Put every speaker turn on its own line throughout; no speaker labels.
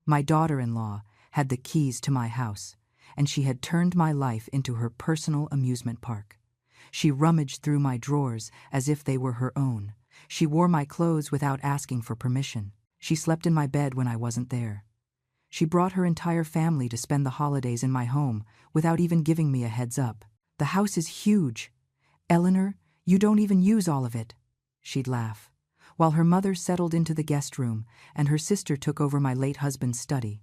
My daughter-in-law had the keys to my house, and she had turned my life into her personal amusement park. She rummaged through my drawers as if they were her own. She wore my clothes without asking for permission. She slept in my bed when I wasn't there. She brought her entire family to spend the holidays in my home without even giving me a heads up. "The house is huge. Eleanor, you don't even use all of it," she'd laugh, while her mother settled into the guest room and her sister took over my late husband's study.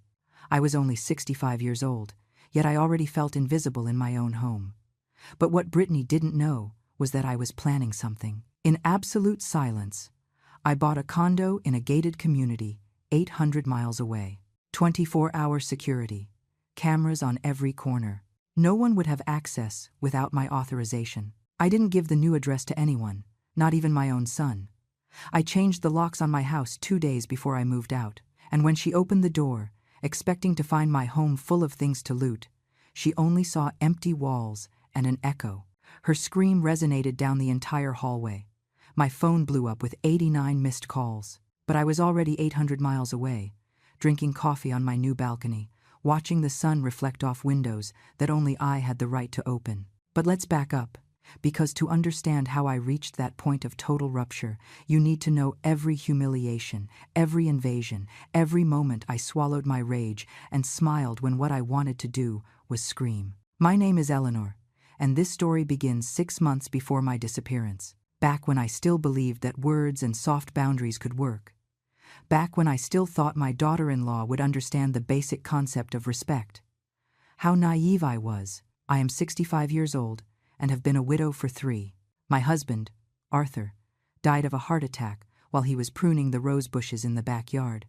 I was only 65 years old, yet I already felt invisible in my own home. But what Brittany didn't know was that I was planning something. In absolute silence, I bought a condo in a gated community 800 miles away. 24-hour security, cameras on every corner. No one would have access without my authorization. I didn't give the new address to anyone, not even my own son. I changed the locks on my house 2 days before I moved out, and when she opened the door, expecting to find my home full of things to loot, she only saw empty walls and an echo. Her scream resonated down the entire hallway. My phone blew up with 89 missed calls, but I was already 800 miles away, drinking coffee on my new balcony, watching the sun reflect off windows that only I had the right to open. But let's back up, because to understand how I reached that point of total rupture, you need to know every humiliation, every invasion, every moment I swallowed my rage and smiled when what I wanted to do was scream. My name is Eleanor, and this story begins 6 months before my disappearance, back when I still believed that words and soft boundaries could work. Back when I still thought my daughter-in-law would understand the basic concept of respect. How naive I was. I am 65 years old and have been a widow for 3. My husband, Arthur, died of a heart attack while he was pruning the rose bushes in the backyard.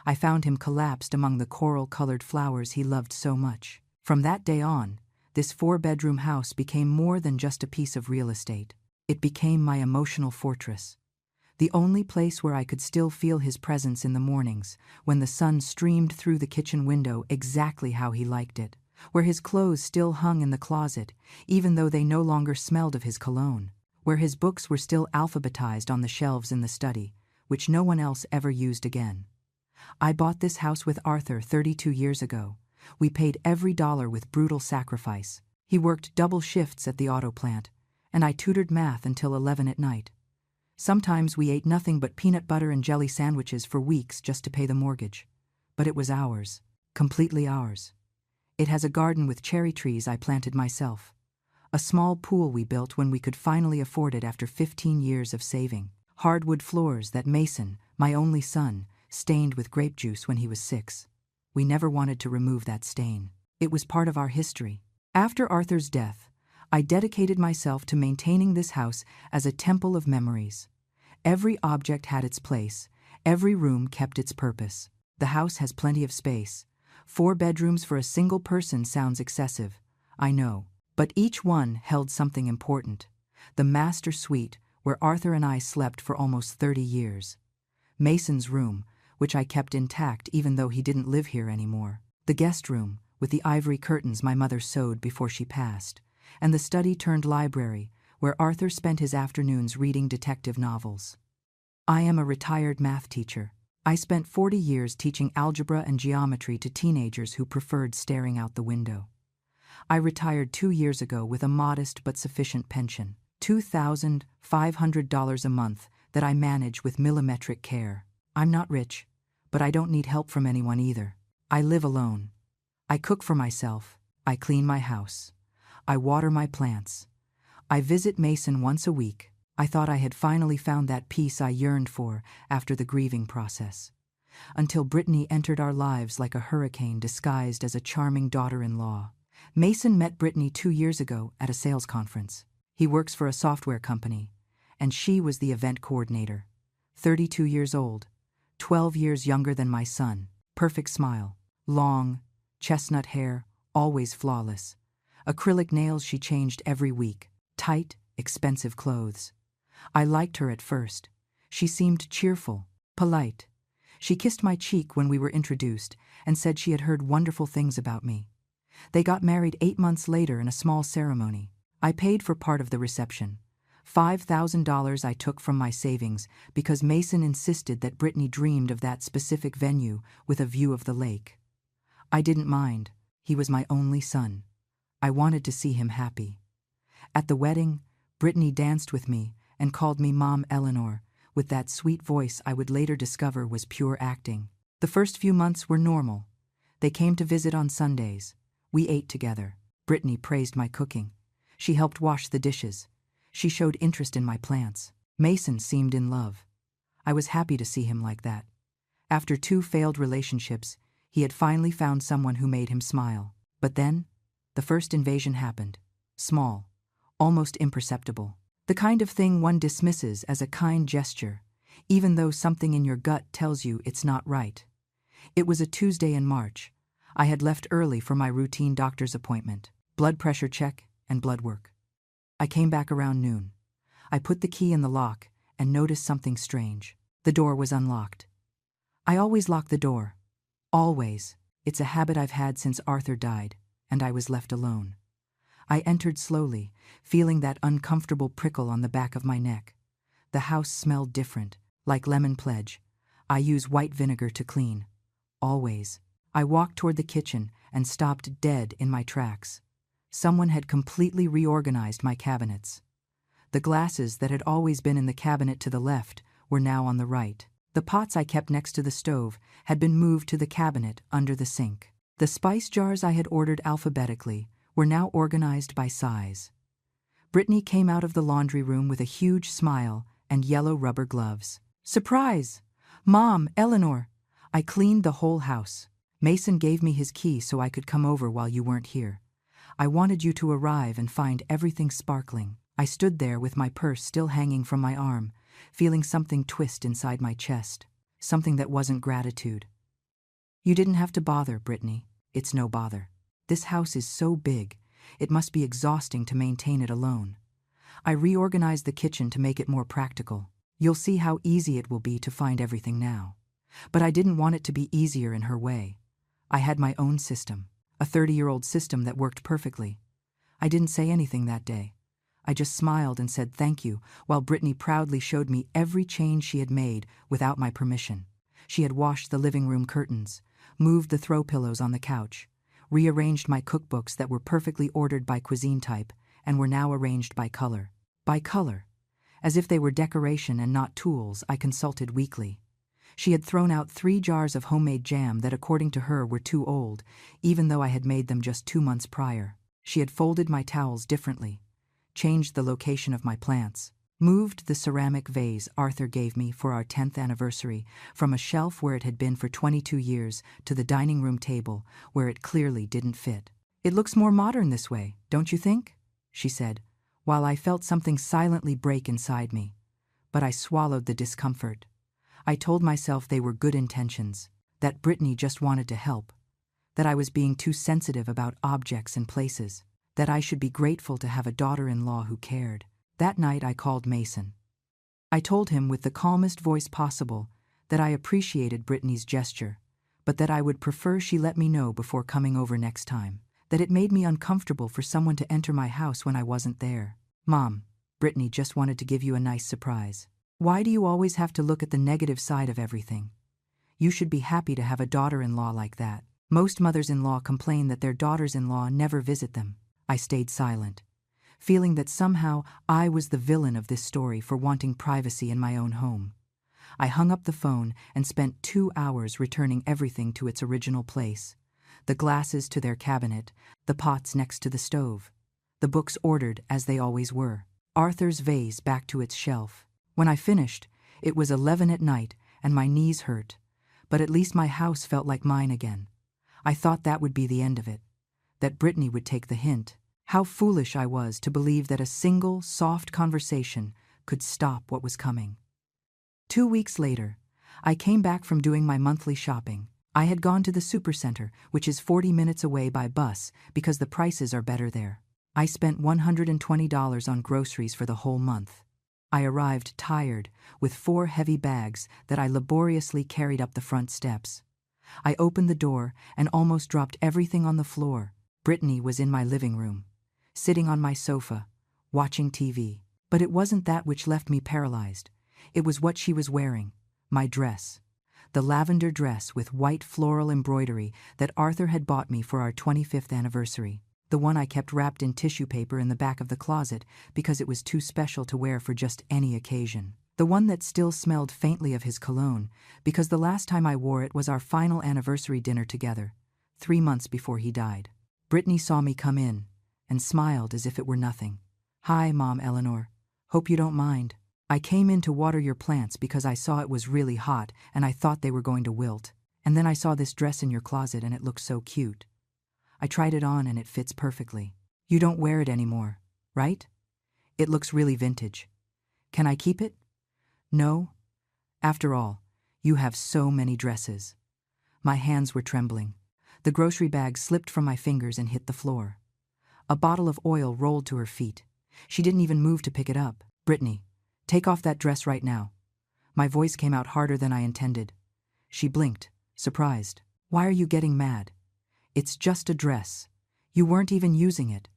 I found him collapsed among the coral-colored flowers he loved so much. From that day on, this 4-bedroom house became more than just a piece of real estate. It became my emotional fortress. The only place where I could still feel his presence in the mornings, when the sun streamed through the kitchen window exactly how he liked it, where his clothes still hung in the closet, even though they no longer smelled of his cologne, where his books were still alphabetized on the shelves in the study, which no one else ever used again. I bought this house with Arthur 32 years ago. We paid every dollar with brutal sacrifice. He worked double shifts at the auto plant, and I tutored math until 11 at night. Sometimes we ate nothing but peanut butter and jelly sandwiches for weeks just to pay the mortgage. But it was ours, completely ours. It has a garden with cherry trees I planted myself. A small pool we built when we could finally afford it after 15 years of saving. Hardwood floors that Mason, my only son, stained with grape juice when he was 6. We never wanted to remove that stain. It was part of our history. After Arthur's death, I dedicated myself to maintaining this house as a temple of memories. Every object had its place, every room kept its purpose. The house has plenty of space. 4 bedrooms for a single person sounds excessive, I know, but each one held something important. The master suite, where Arthur and I slept for almost 30 years. Mason's room, which I kept intact even though he didn't live here anymore. The guest room, with the ivory curtains my mother sewed before she passed. And the study-turned-library, where Arthur spent his afternoons reading detective novels. I am a retired math teacher. I spent 40 years teaching algebra and geometry to teenagers who preferred staring out the window. I retired 2 years ago with a modest but sufficient pension, $2,500 a month that I manage with millimetric care. I'm not rich, but I don't need help from anyone either. I live alone. I cook for myself. I clean my house. I water my plants. I visit Mason once a week. I thought I had finally found that peace I yearned for after the grieving process. Until Brittany entered our lives like a hurricane disguised as a charming daughter-in-law. Mason met Brittany 2 years ago at a sales conference. He works for a software company, and she was the event coordinator. 32 years old, 12 years younger than my son. Perfect smile, long, chestnut hair, always flawless. Acrylic nails she changed every week. Tight, expensive clothes. I liked her at first. She seemed cheerful, polite. She kissed my cheek when we were introduced and said she had heard wonderful things about me. They got married 8 months later in a small ceremony. I paid for part of the reception. $5,000 I took from my savings because Mason insisted that Brittany dreamed of that specific venue with a view of the lake. I didn't mind. He was my only son. I wanted to see him happy. At the wedding, Brittany danced with me and called me Mom Eleanor, with that sweet voice I would later discover was pure acting. The first few months were normal. They came to visit on Sundays. We ate together. Brittany praised my cooking. She helped wash the dishes. She showed interest in my plants. Mason seemed in love. I was happy to see him like that. After 2 failed relationships, he had finally found someone who made him smile. But then, the first invasion happened. Small, almost imperceptible. The kind of thing one dismisses as a kind gesture, even though something in your gut tells you it's not right. It was a Tuesday in March. I had left early for my routine doctor's appointment, blood pressure check, and blood work. I came back around noon. I put the key in the lock and noticed something strange. The door was unlocked. I always lock the door. Always. It's a habit I've had since Arthur died, and I was left alone. I entered slowly, feeling that uncomfortable prickle on the back of my neck. The house smelled different, like lemon pledge. I use white vinegar to clean. Always. I walked toward the kitchen and stopped dead in my tracks. Someone had completely reorganized my cabinets. The glasses that had always been in the cabinet to the left were now on the right. The pots I kept next to the stove had been moved to the cabinet under the sink. The spice jars I had ordered alphabetically were now organized by size. Brittany came out of the laundry room with a huge smile and yellow rubber gloves. "Surprise! Mom, Eleanor! I cleaned the whole house. Mason gave me his key so I could come over while you weren't here. I wanted you to arrive and find everything sparkling." I stood there with my purse still hanging from my arm, feeling something twist inside my chest, something that wasn't gratitude. "You didn't have to bother, Brittany. It's no bother. This house is so big, it must be exhausting to maintain it alone. I reorganized the kitchen to make it more practical. You'll see how easy it will be to find everything now." But I didn't want it to be easier in her way. I had my own system, a 30-year-old system that worked perfectly. I didn't say anything that day. I just smiled and said thank you, while Brittany proudly showed me every change she had made without my permission. She had washed the living room curtains, moved the throw pillows on the couch, rearranged my cookbooks that were perfectly ordered by cuisine type and were now arranged by color. By color. As if they were decoration and not tools, I consulted weekly. She had thrown out 3 jars of homemade jam that according to her were too old, even though I had made them just 2 months prior. She had folded my towels differently, changed the location of my plants, moved the ceramic vase Arthur gave me for our 10th anniversary from a shelf where it had been for 22 years to the dining room table where it clearly didn't fit. "It looks more modern this way, don't you think?" she said, while I felt something silently break inside me. But I swallowed the discomfort. I told myself they were good intentions, that Brittany just wanted to help, that I was being too sensitive about objects and places, that I should be grateful to have a daughter-in-law who cared. That night I called Mason. I told him with the calmest voice possible that I appreciated Brittany's gesture, but that I would prefer she let me know before coming over next time, that it made me uncomfortable for someone to enter my house when I wasn't there. "Mom, Brittany just wanted to give you a nice surprise. Why do you always have to look at the negative side of everything? You should be happy to have a daughter-in-law like that. Most mothers-in-law complain that their daughters-in-law never visit them." I stayed silent, feeling that somehow I was the villain of this story for wanting privacy in my own home. I hung up the phone and spent 2 hours returning everything to its original place. The glasses to their cabinet, the pots next to the stove, the books ordered as they always were, Arthur's vase back to its shelf. When I finished, it was 11 at night and my knees hurt, but at least my house felt like mine again. I thought that would be the end of it, that Brittany would take the hint. How foolish I was to believe that a single, soft conversation could stop what was coming. 2 weeks later, I came back from doing my monthly shopping. I had gone to the supercenter, which is 40 minutes away by bus because the prices are better there. I spent $120 on groceries for the whole month. I arrived tired, with 4 heavy bags that I laboriously carried up the front steps. I opened the door and almost dropped everything on the floor. Brittany was in my living room, sitting on my sofa, watching TV. But it wasn't that which left me paralyzed. It was what she was wearing, my dress. The lavender dress with white floral embroidery that Arthur had bought me for our 25th anniversary. The one I kept wrapped in tissue paper in the back of the closet because it was too special to wear for just any occasion. The one that still smelled faintly of his cologne, because the last time I wore it was our final anniversary dinner together, 3 months before he died. Brittany saw me come in and smiled as if it were nothing. "Hi, Mom Eleanor. Hope you don't mind. I came in to water your plants because I saw it was really hot and I thought they were going to wilt. And then I saw this dress in your closet and it looked so cute. I tried it on and it fits perfectly. You don't wear it anymore, right? It looks really vintage. Can I keep it? No? After all, you have so many dresses." My hands were trembling. The grocery bag slipped from my fingers and hit the floor. A bottle of oil rolled to her feet. She didn't even move to pick it up. "Brittany, take off that dress right now." My voice came out harder than I intended. She blinked, surprised. "Why are you getting mad? It's just a dress. You weren't even using it.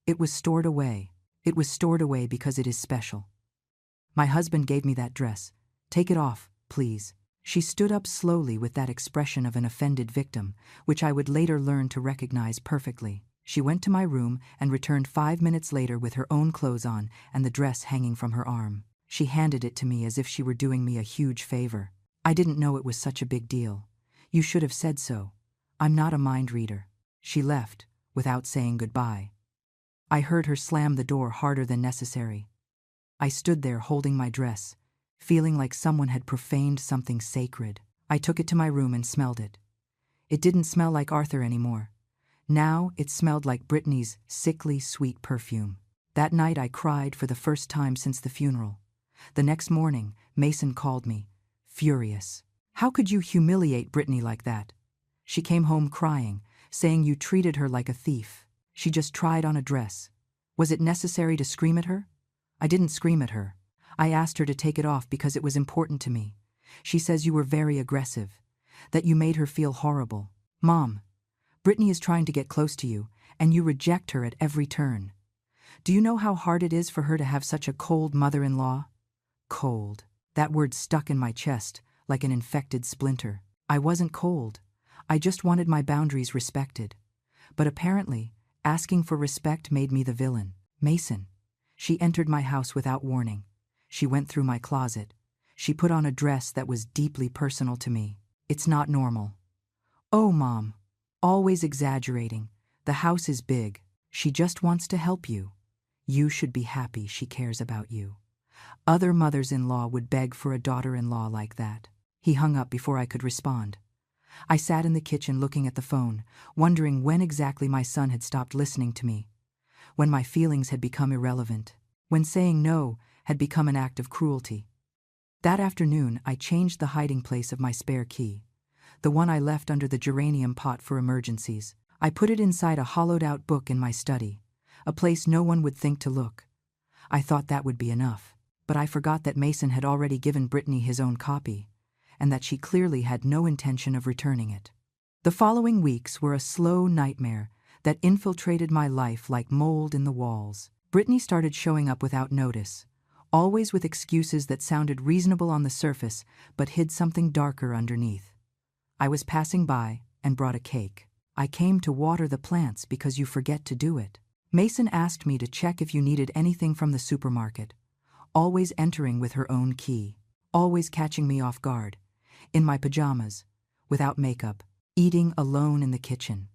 It was stored away. It was stored away because it is special. My husband gave me that dress. Take it off, please." She stood up slowly with that expression of an offended victim, which I would later learn to recognize perfectly. She went to my room and returned 5 minutes later with her own clothes on and the dress hanging from her arm. She handed it to me as if she were doing me a huge favor. "I didn't know it was such a big deal. You should have said so. I'm not a mind reader." She left, without saying goodbye. I heard her slam the door harder than necessary. I stood there holding my dress, feeling like someone had profaned something sacred. I took it to my room and smelled it. It didn't smell like Arthur anymore. Now it smelled like Brittany's sickly sweet perfume. That night I cried for the first time since the funeral. The next morning, Mason called me, furious. "How could you humiliate Brittany like that? She came home crying, saying you treated her like a thief. She just tried on a dress. Was it necessary to scream at her?" "I didn't scream at her. I asked her to take it off because it was important to me. She says you were very aggressive, that you made her feel horrible. Mom, Brittany is trying to get close to you, and you reject her at every turn. Do you know how hard it is for her to have such a cold mother-in-law?" Cold. That word stuck in my chest like an infected splinter. I wasn't cold. I just wanted my boundaries respected. But apparently, asking for respect made me the villain. Mason. She entered my house without warning. She went through my closet. She put on a dress that was deeply personal to me. "It's not normal." "Oh, Mom. Always exaggerating. The house is big. She just wants to help you. You should be happy she cares about you. Other mothers-in-law would beg for a daughter-in-law like that." He hung up before I could respond. I sat in the kitchen looking at the phone, wondering when exactly my son had stopped listening to me, when my feelings had become irrelevant, when saying no had become an act of cruelty. That afternoon, I changed the hiding place of my spare key, the one I left under the geranium pot for emergencies. I put it inside a hollowed-out book in my study, a place no one would think to look. I thought that would be enough, but I forgot that Mason had already given Brittany his own copy, and that she clearly had no intention of returning it. The following weeks were a slow nightmare that infiltrated my life like mold in the walls. Brittany started showing up without notice, always with excuses that sounded reasonable on the surface but hid something darker underneath. I was passing by and brought a cake. "I came to water the plants because you forget to do it." Mason asked me to check if you needed anything from the supermarket, always entering with her own key, always catching me off guard, in my pajamas, without makeup, eating alone in the kitchen,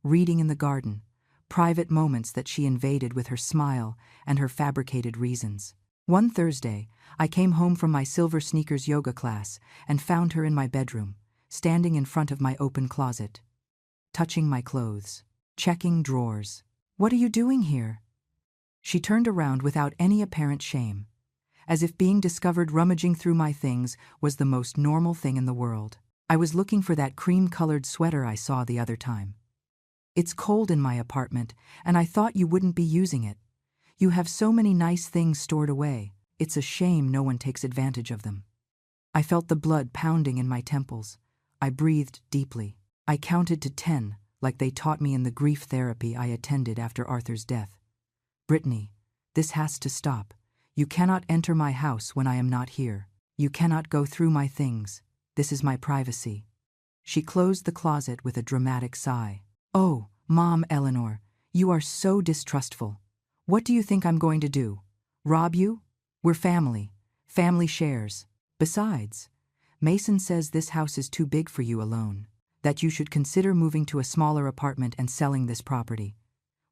reading in the garden, private moments that she invaded with her smile and her fabricated reasons. One Thursday, I came home from my Silver Sneakers yoga class and found her in my bedroom, standing in front of my open closet, touching my clothes, checking drawers. "What are you doing here?" She turned around without any apparent shame, as if being discovered rummaging through my things was the most normal thing in the world. "I was looking for that cream-colored sweater I saw the other time. It's cold in my apartment, and I thought you wouldn't be using it. You have so many nice things stored away. It's a shame no one takes advantage of them." I felt the blood pounding in my temples. I breathed deeply. I counted to 10, like they taught me in the grief therapy I attended after Arthur's death. "Brittany, this has to stop. You cannot enter my house when I am not here. You cannot go through my things. This is my privacy." She closed the closet with a dramatic sigh. "Oh, Mom Eleanor, you are so distrustful. What do you think I'm going to do? Rob you? We're family. Family shares. Besides, Mason says this house is too big for you alone, that you should consider moving to a smaller apartment and selling this property.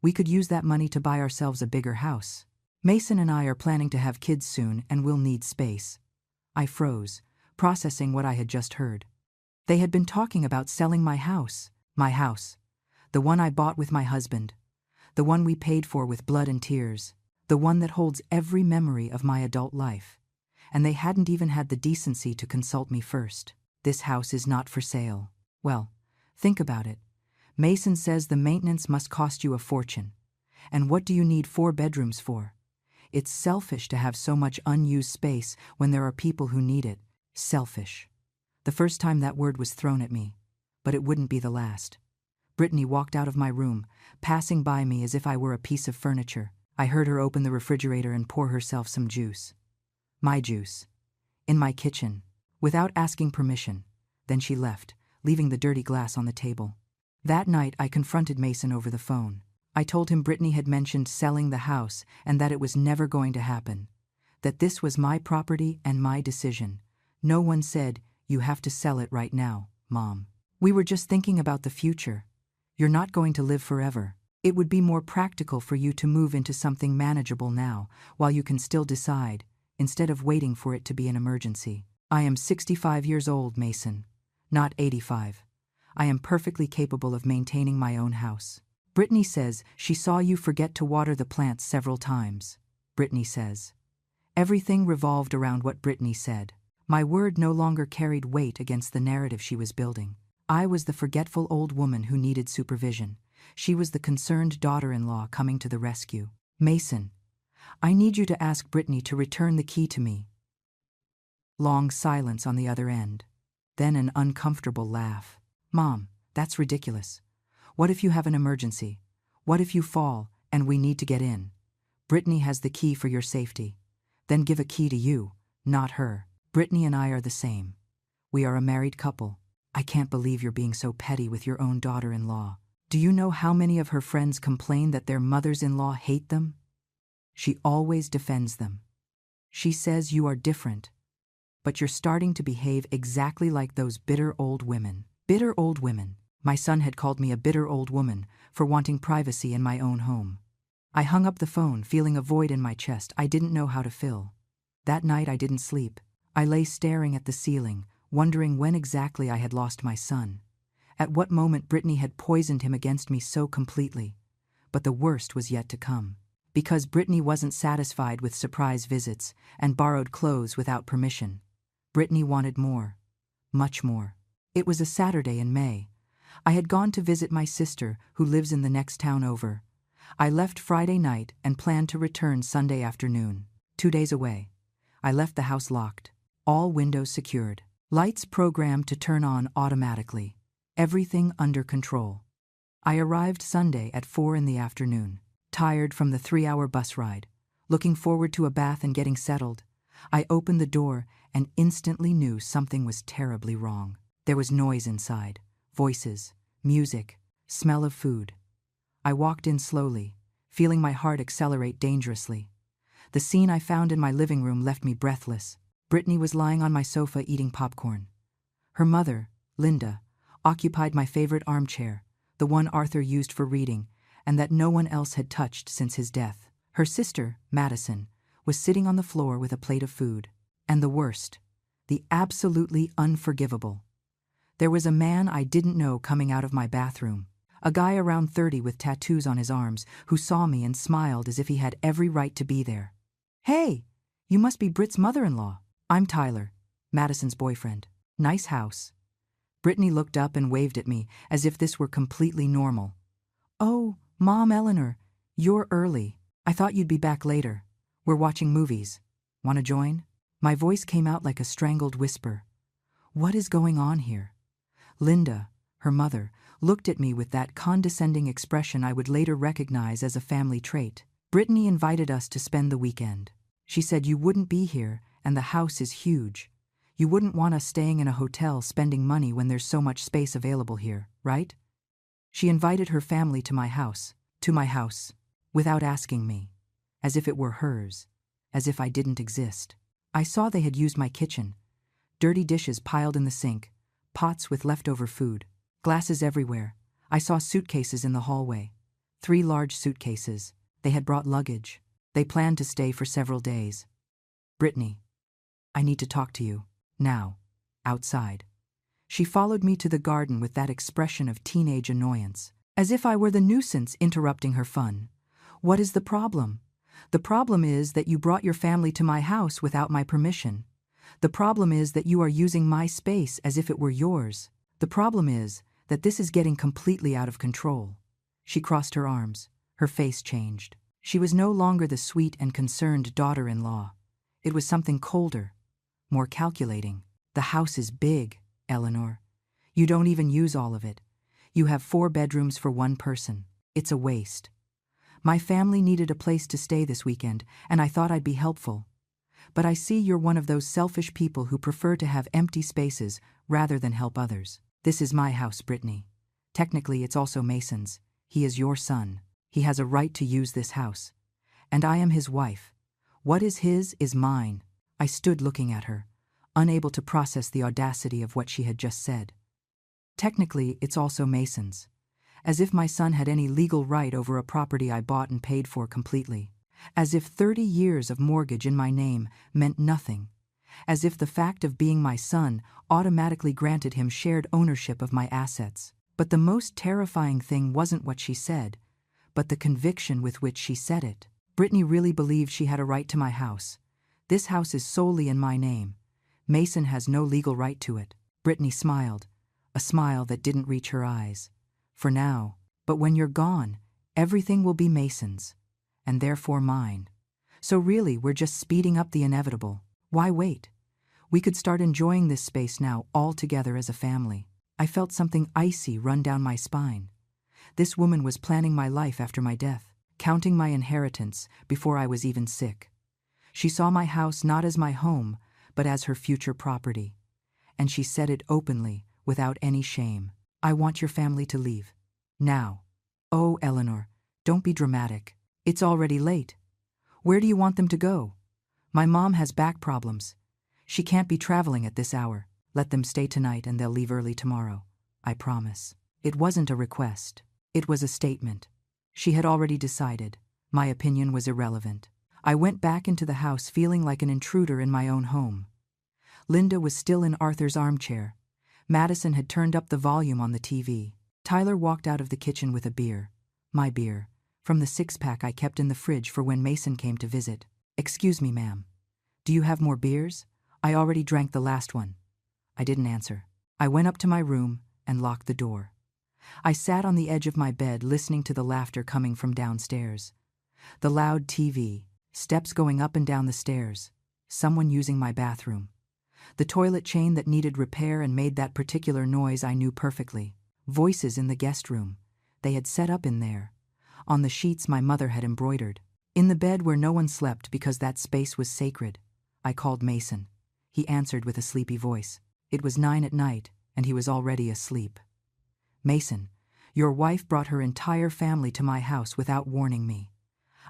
We could use that money to buy ourselves a bigger house. Mason and I are planning to have kids soon and we'll need space." I froze, processing what I had just heard. They had been talking about selling my house. My house. The one I bought with my husband. The one we paid for with blood and tears. The one that holds every memory of my adult life. And they hadn't even had the decency to consult me first. This house is not for sale. Well, think about it. Mason says the maintenance must cost you a fortune. And what do you need 4 bedrooms for? It's selfish to have so much unused space when there are people who need it. Selfish. The first time that word was thrown at me. But it wouldn't be the last. Brittany walked out of my room, passing by me as if I were a piece of furniture. I heard her open the refrigerator and pour herself some juice. My juice. In my kitchen. Without asking permission. Then she left, leaving the dirty glass on the table. That night I confronted Mason over the phone. I told him Brittany had mentioned selling the house and that it was never going to happen. That this was my property and my decision. No one said, "You have to sell it right now, Mom. We were just thinking about the future. You're not going to live forever. It would be more practical for you to move into something manageable now, while you can still decide, instead of waiting for it to be an emergency. I am 65 years old, Mason. Not 85. I am perfectly capable of maintaining my own house. Brittany says she saw you forget to water the plants several times." Brittany says. Everything revolved around what Brittany said. My word no longer carried weight against the narrative she was building. I was the forgetful old woman who needed supervision. She was the concerned daughter-in-law coming to the rescue. "Mason, I need you to ask Brittany to return the key to me." Long silence on the other end. Then an uncomfortable laugh. "Mom, that's ridiculous. What if you have an emergency? What if you fall and we need to get in? Brittany has the key for your safety. Then give a key to you, not her. Brittany and I are the same. We are a married couple. I can't believe you're being so petty with your own daughter-in-law. Do you know how many of her friends complain that their mothers-in-law hate them? She always defends them. She says you are different. But you're starting to behave exactly like those bitter old women." Bitter old women. My son had called me a bitter old woman for wanting privacy in my own home. I hung up the phone, feeling a void in my chest I didn't know how to fill. That night I didn't sleep. I lay staring at the ceiling, wondering when exactly I had lost my son. At what moment Brittany had poisoned him against me so completely. But the worst was yet to come. Because Brittany wasn't satisfied with surprise visits and borrowed clothes without permission. Brittany wanted more. Much more. It was a Saturday in May. I had gone to visit my sister, who lives in the next town over. I left Friday night and planned to return Sunday afternoon. 2 days away. I left the house locked. All windows secured. Lights programmed to turn on automatically. Everything under control. I arrived Sunday at 4 in the afternoon. Tired from the 3-hour bus ride. Looking forward to a bath and getting settled. I opened the door and instantly knew something was terribly wrong. There was noise inside. Voices, music, smell of food. I walked in slowly, feeling my heart accelerate dangerously. The scene I found in my living room left me breathless. Brittany was lying on my sofa eating popcorn. Her mother, Linda, occupied my favorite armchair, the one Arthur used for reading, and that no one else had touched since his death. Her sister, Madison, was sitting on the floor with a plate of food. And the worst, the absolutely unforgivable. There was a man I didn't know coming out of my bathroom, a guy around 30 with tattoos on his arms who saw me and smiled as if he had every right to be there. "Hey, you must be Britt's mother-in-law." "I'm Tyler, Madison's boyfriend. Nice house." Brittany looked up and waved at me as if this were completely normal. "Oh, Mom Eleanor, you're early. I thought you'd be back later. We're watching movies. Want to join?" My voice came out like a strangled whisper. What is going on here? Linda, her mother, looked at me with that condescending expression I would later recognize as a family trait. Brittany invited us to spend the weekend. She said you wouldn't be here, and the house is huge. You wouldn't want us staying in a hotel spending money when there's so much space available here, right? She invited her family to my house, without asking me, as if it were hers, as if I didn't exist. I saw they had used my kitchen. Dirty dishes piled in the sink, pots with leftover food, glasses everywhere. I saw suitcases in the hallway. 3 large suitcases. They had brought luggage. They planned to stay for several days. Brittany, I need to talk to you. Now. Outside. She followed me to the garden with that expression of teenage annoyance, as if I were the nuisance interrupting her fun. What is the problem? The problem is that you brought your family to my house without my permission. The problem is that you are using my space as if it were yours. The problem is that this is getting completely out of control. She crossed her arms. Her face changed. She was no longer the sweet and concerned daughter-in-law. It was something colder, more calculating. The house is big, Eleanor. You don't even use all of it. You have 4 bedrooms for 1 person. It's a waste. My family needed a place to stay this weekend, and I thought I'd be helpful. But I see you're one of those selfish people who prefer to have empty spaces rather than help others. This is my house, Brittany. Technically, it's also Mason's. He is your son. He has a right to use this house. And I am his wife. What is his is mine. I stood looking at her, unable to process the audacity of what she had just said. Technically, it's also Mason's. As if my son had any legal right over a property I bought and paid for completely. As if 30 years of mortgage in my name meant nothing. As if the fact of being my son automatically granted him shared ownership of my assets. But the most terrifying thing wasn't what she said, but the conviction with which she said it. Brittany really believed she had a right to my house. This house is solely in my name. Mason has no legal right to it. Brittany smiled, a smile that didn't reach her eyes. For now, but when you're gone, everything will be Mason's, and therefore mine. So really, we're just speeding up the inevitable. Why wait? We could start enjoying this space now all together as a family. I felt something icy run down my spine. This woman was planning my life after my death, counting my inheritance before I was even sick. She saw my house not as my home, but as her future property. And she said it openly, without any shame. I want your family to leave. Now. Oh, Eleanor, don't be dramatic. It's already late. Where do you want them to go? My mom has back problems. She can't be traveling at this hour. Let them stay tonight and they'll leave early tomorrow. I promise. It wasn't a request. It was a statement. She had already decided. My opinion was irrelevant. I went back into the house feeling like an intruder in my own home. Linda was still in Arthur's armchair. Madison had turned up the volume on the TV. Tyler walked out of the kitchen with a beer. My beer. From the 6-pack I kept in the fridge for when Mason came to visit. Excuse me, ma'am. Do you have more beers? I already drank the last one. I didn't answer. I went up to my room and locked the door. I sat on the edge of my bed listening to the laughter coming from downstairs. The loud TV, steps going up and down the stairs, someone using my bathroom. The toilet chain that needed repair and made that particular noise I knew perfectly. Voices in the guest room. They had set up in there. On the sheets my mother had embroidered. In the bed where no one slept because that space was sacred. I called Mason. He answered with a sleepy voice. It was 9 at night, and he was already asleep. Mason, your wife brought her entire family to my house without warning me.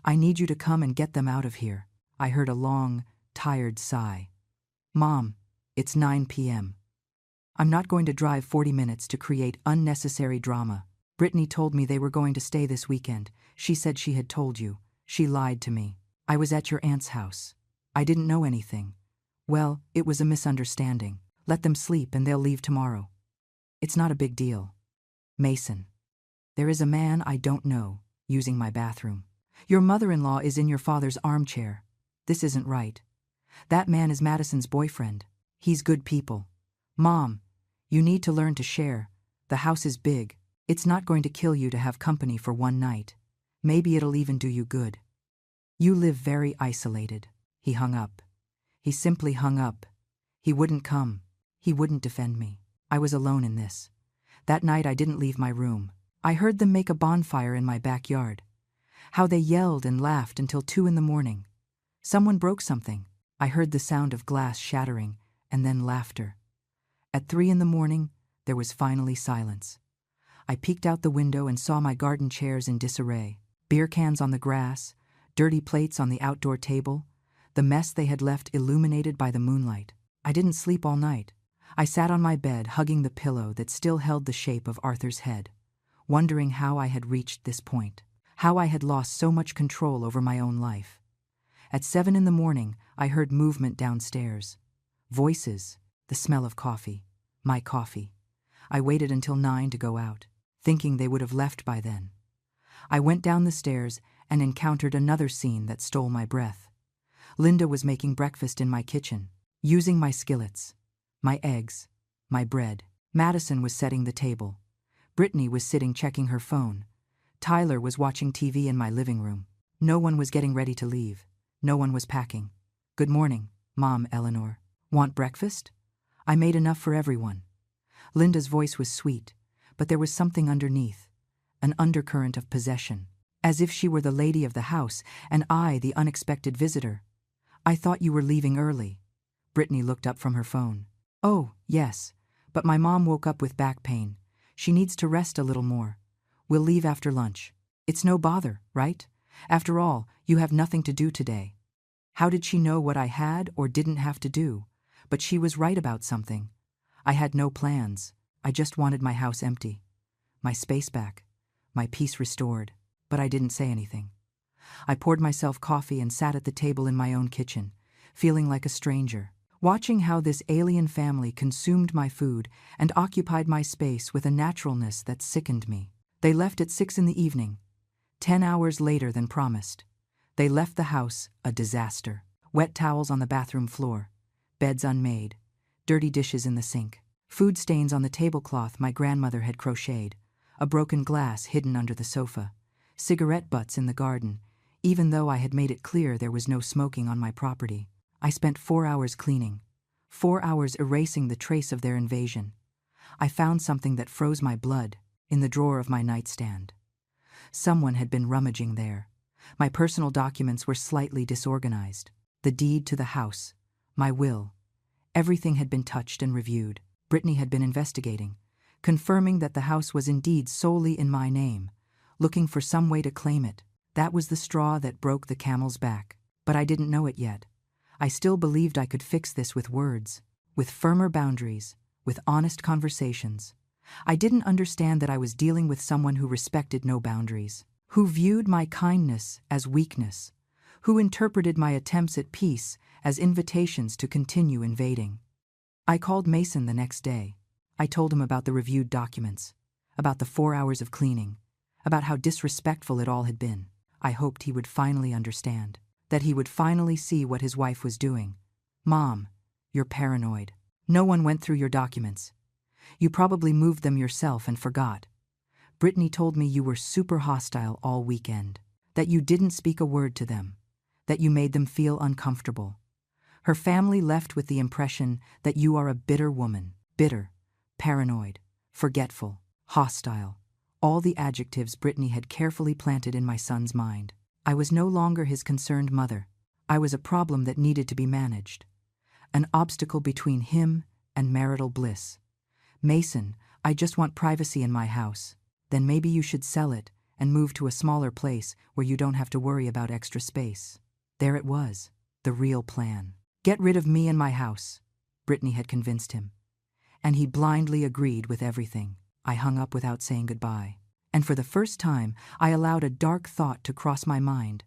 I need you to come and get them out of here. I heard a long, tired sigh. Mom, it's 9 p.m. I'm not going to drive 40 minutes to create unnecessary drama. Brittany told me they were going to stay this weekend. She said she had told you. She lied to me. I was at your aunt's house. I didn't know anything. Well, it was a misunderstanding. Let them sleep and they'll leave tomorrow. It's not a big deal. Mason, there is a man I don't know using my bathroom. Your mother-in-law is in your father's armchair. This isn't right. That man is Madison's boyfriend. He's good people. Mom, you need to learn to share. The house is big. It's not going to kill you to have company for one night. Maybe it'll even do you good. You live very isolated. He hung up. He simply hung up. He wouldn't come. He wouldn't defend me. I was alone in this. That night I didn't leave my room. I heard them make a bonfire in my backyard. How they yelled and laughed until 2 in the morning. Someone broke something. I heard the sound of glass shattering, and then laughter. At 3 in the morning, there was finally silence. I peeked out the window and saw my garden chairs in disarray. Beer cans on the grass, dirty plates on the outdoor table, the mess they had left illuminated by the moonlight. I didn't sleep all night. I sat on my bed hugging the pillow that still held the shape of Arthur's head, wondering how I had reached this point, how I had lost so much control over my own life. At 7 in the morning, I heard movement downstairs. Voices, the smell of coffee, my coffee. I waited until 9 to go out, thinking they would have left by then. I went down the stairs and encountered another scene that stole my breath. Linda was making breakfast in my kitchen, using my skillets, my eggs, my bread. Madison was setting the table. Brittany was sitting checking her phone. Tyler was watching TV in my living room. No one was getting ready to leave. No one was packing. "Good morning, Mom, Eleanor. Want breakfast? I made enough for everyone." Linda's voice was sweet, but there was something underneath, an undercurrent of possession, as if she were the lady of the house and I the unexpected visitor. "I thought you were leaving early." Brittany looked up from her phone. "Oh, yes, but my mom woke up with back pain. She needs to rest a little more. We'll leave after lunch." "It's no bother, right? After all, you have nothing to do today." How did she know what I had or didn't have to do? But she was right about something. I had no plans. I just wanted my house empty, my space back, my peace restored, but I didn't say anything. I poured myself coffee and sat at the table in my own kitchen, feeling like a stranger, watching how this alien family consumed my food and occupied my space with a naturalness that sickened me. They left at 6 in the evening, 10 hours later than promised. They left the house a disaster. Wet towels on the bathroom floor, beds unmade, dirty dishes in the sink, food stains on the tablecloth my grandmother had crocheted, a broken glass hidden under the sofa, cigarette butts in the garden, even though I had made it clear there was no smoking on my property. I spent 4 hours cleaning, 4 hours erasing the trace of their invasion. I found something that froze my blood in the drawer of my nightstand. Someone had been rummaging there. My personal documents were slightly disorganized. The deed to the house, my will, everything had been touched and reviewed. Brittany had been investigating, confirming that the house was indeed solely in my name, looking for some way to claim it. That was the straw that broke the camel's back. But I didn't know it yet. I still believed I could fix this with words, with firmer boundaries, with honest conversations. I didn't understand that I was dealing with someone who respected no boundaries, who viewed my kindness as weakness, who interpreted my attempts at peace as invitations to continue invading. I called Mason the next day. I told him about the reviewed documents, about the 4 hours of cleaning, about how disrespectful it all had been. I hoped he would finally understand, that he would finally see what his wife was doing. "Mom, you're paranoid. No one went through your documents. You probably moved them yourself and forgot. Brittany told me you were super hostile all weekend, that you didn't speak a word to them, that you made them feel uncomfortable. Her family left with the impression that you are a bitter woman, bitter, paranoid, forgetful, hostile, all the adjectives Brittany had carefully planted in my son's mind. I was no longer his concerned mother. I was a problem that needed to be managed, an obstacle between him and marital bliss. Mason, I just want privacy in my house. Then maybe you should sell it and move to a smaller place where you don't have to worry about extra space." There it was, the real plan. Get rid of me and my house, Brittany had convinced him. And he blindly agreed with everything. I hung up without saying goodbye. And for the first time, I allowed a dark thought to cross my mind,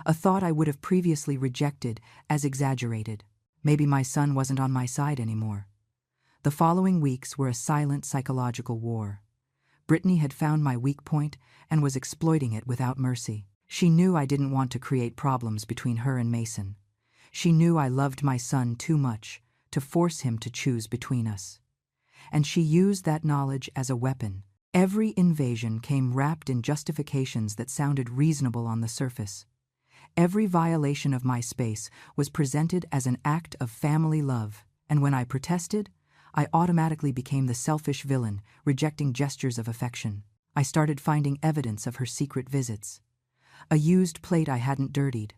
a thought I would have previously rejected as exaggerated. Maybe my son wasn't on my side anymore. The following weeks were a silent psychological war. Brittany had found my weak point and was exploiting it without mercy. She knew I didn't want to create problems between her and Mason. She knew I loved my son too much to force him to choose between us. And she used that knowledge as a weapon. Every invasion came wrapped in justifications that sounded reasonable on the surface. Every violation of my space was presented as an act of family love, and when I protested, I automatically became the selfish villain, rejecting gestures of affection. I started finding evidence of her secret visits. A used plate I hadn't dirtied,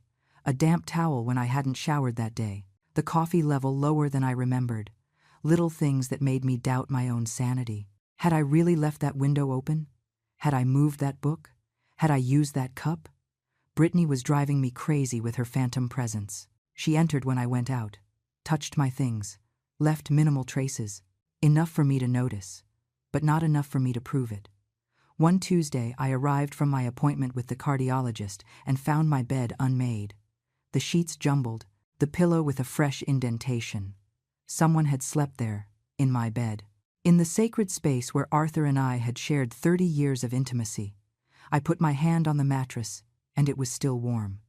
A damp towel when I hadn't showered that day. The coffee level lower than I remembered. Little things that made me doubt my own sanity. Had I really left that window open? Had I moved that book? Had I used that cup? Brittany was driving me crazy with her phantom presence. She entered when I went out, touched my things, left minimal traces, enough for me to notice, but not enough for me to prove it. One Tuesday, I arrived from my appointment with the cardiologist and found my bed unmade. The sheets jumbled, the pillow with a fresh indentation. Someone had slept there, in my bed. In the sacred space where Arthur and I had shared 30 years of intimacy. I put my hand on the mattress, and it was still warm.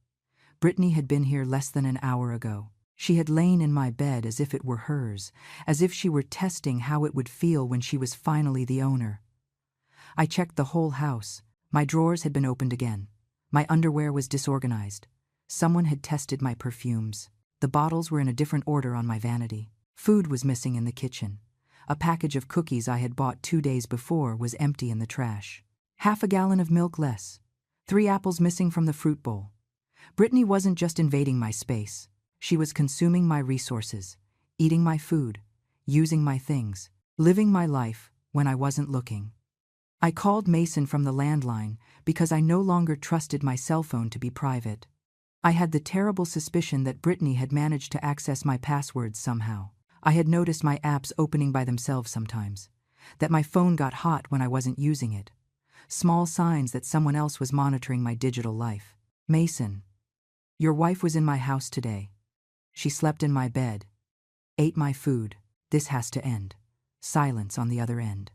Brittany had been here less than an hour ago. She had lain in my bed as if it were hers, as if she were testing how it would feel when she was finally the owner. I checked the whole house. My drawers had been opened again. My underwear was disorganized. Someone had tested my perfumes. The bottles were in a different order on my vanity. Food was missing in the kitchen. A package of cookies I had bought 2 days before was empty in the trash. Half a gallon of milk less. 3 apples missing from the fruit bowl. Brittany wasn't just invading my space. She was consuming my resources, eating my food, using my things, living my life when I wasn't looking. I called Mason from the landline because I no longer trusted my cell phone to be private. I had the terrible suspicion that Brittany had managed to access my passwords somehow. I had noticed my apps opening by themselves sometimes, that my phone got hot when I wasn't using it. Small signs that someone else was monitoring my digital life. Mason, your wife was in my house today. She slept in my bed, ate my food. This has to end. Silence on the other end.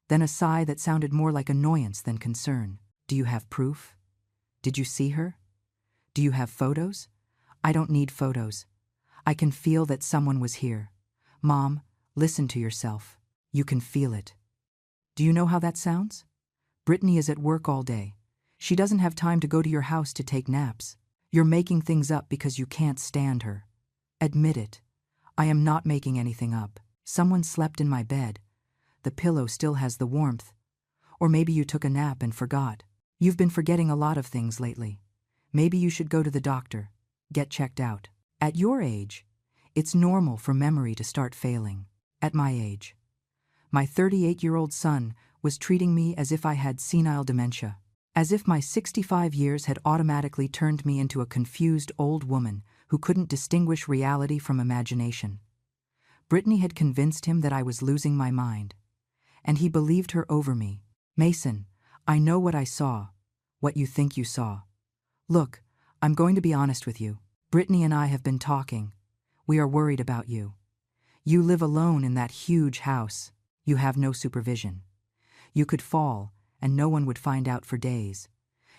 Then a sigh that sounded more like annoyance than concern. Do you have proof? Did you see her? Do you have photos? I don't need photos. I can feel that someone was here. Mom, listen to yourself. You can feel it. Do you know how that sounds? Brittany is at work all day. She doesn't have time to go to your house to take naps. You're making things up because you can't stand her. Admit it. I am not making anything up. Someone slept in my bed. The pillow still has the warmth. Or maybe you took a nap and forgot. You've been forgetting a lot of things lately. Maybe you should go to the doctor. Get checked out. At your age, it's normal for memory to start failing. At my age, my 38-year-old son was treating me as if I had senile dementia, as if my 65 years had automatically turned me into a confused old woman who couldn't distinguish reality from imagination. Brittany had convinced him that I was losing my mind, and he believed her over me. Mason, I know what I saw, what you think you saw. Look, I'm going to be honest with you. Brittany and I have been talking. We are worried about you. You live alone in that huge house. You have no supervision. You could fall, and no one would find out for days.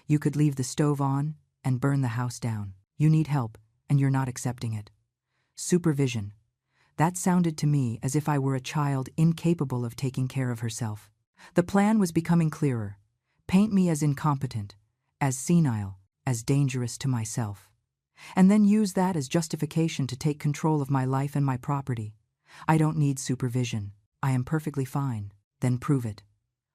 You could leave the stove on and burn the house down. You need help, and you're not accepting it. Supervision. That sounded to me as if I were a child incapable of taking care of herself. The plan was becoming clearer. Paint me as incompetent, as senile, as dangerous to myself. And then use that as justification to take control of my life and my property. I don't need supervision. I am perfectly fine. Then prove it.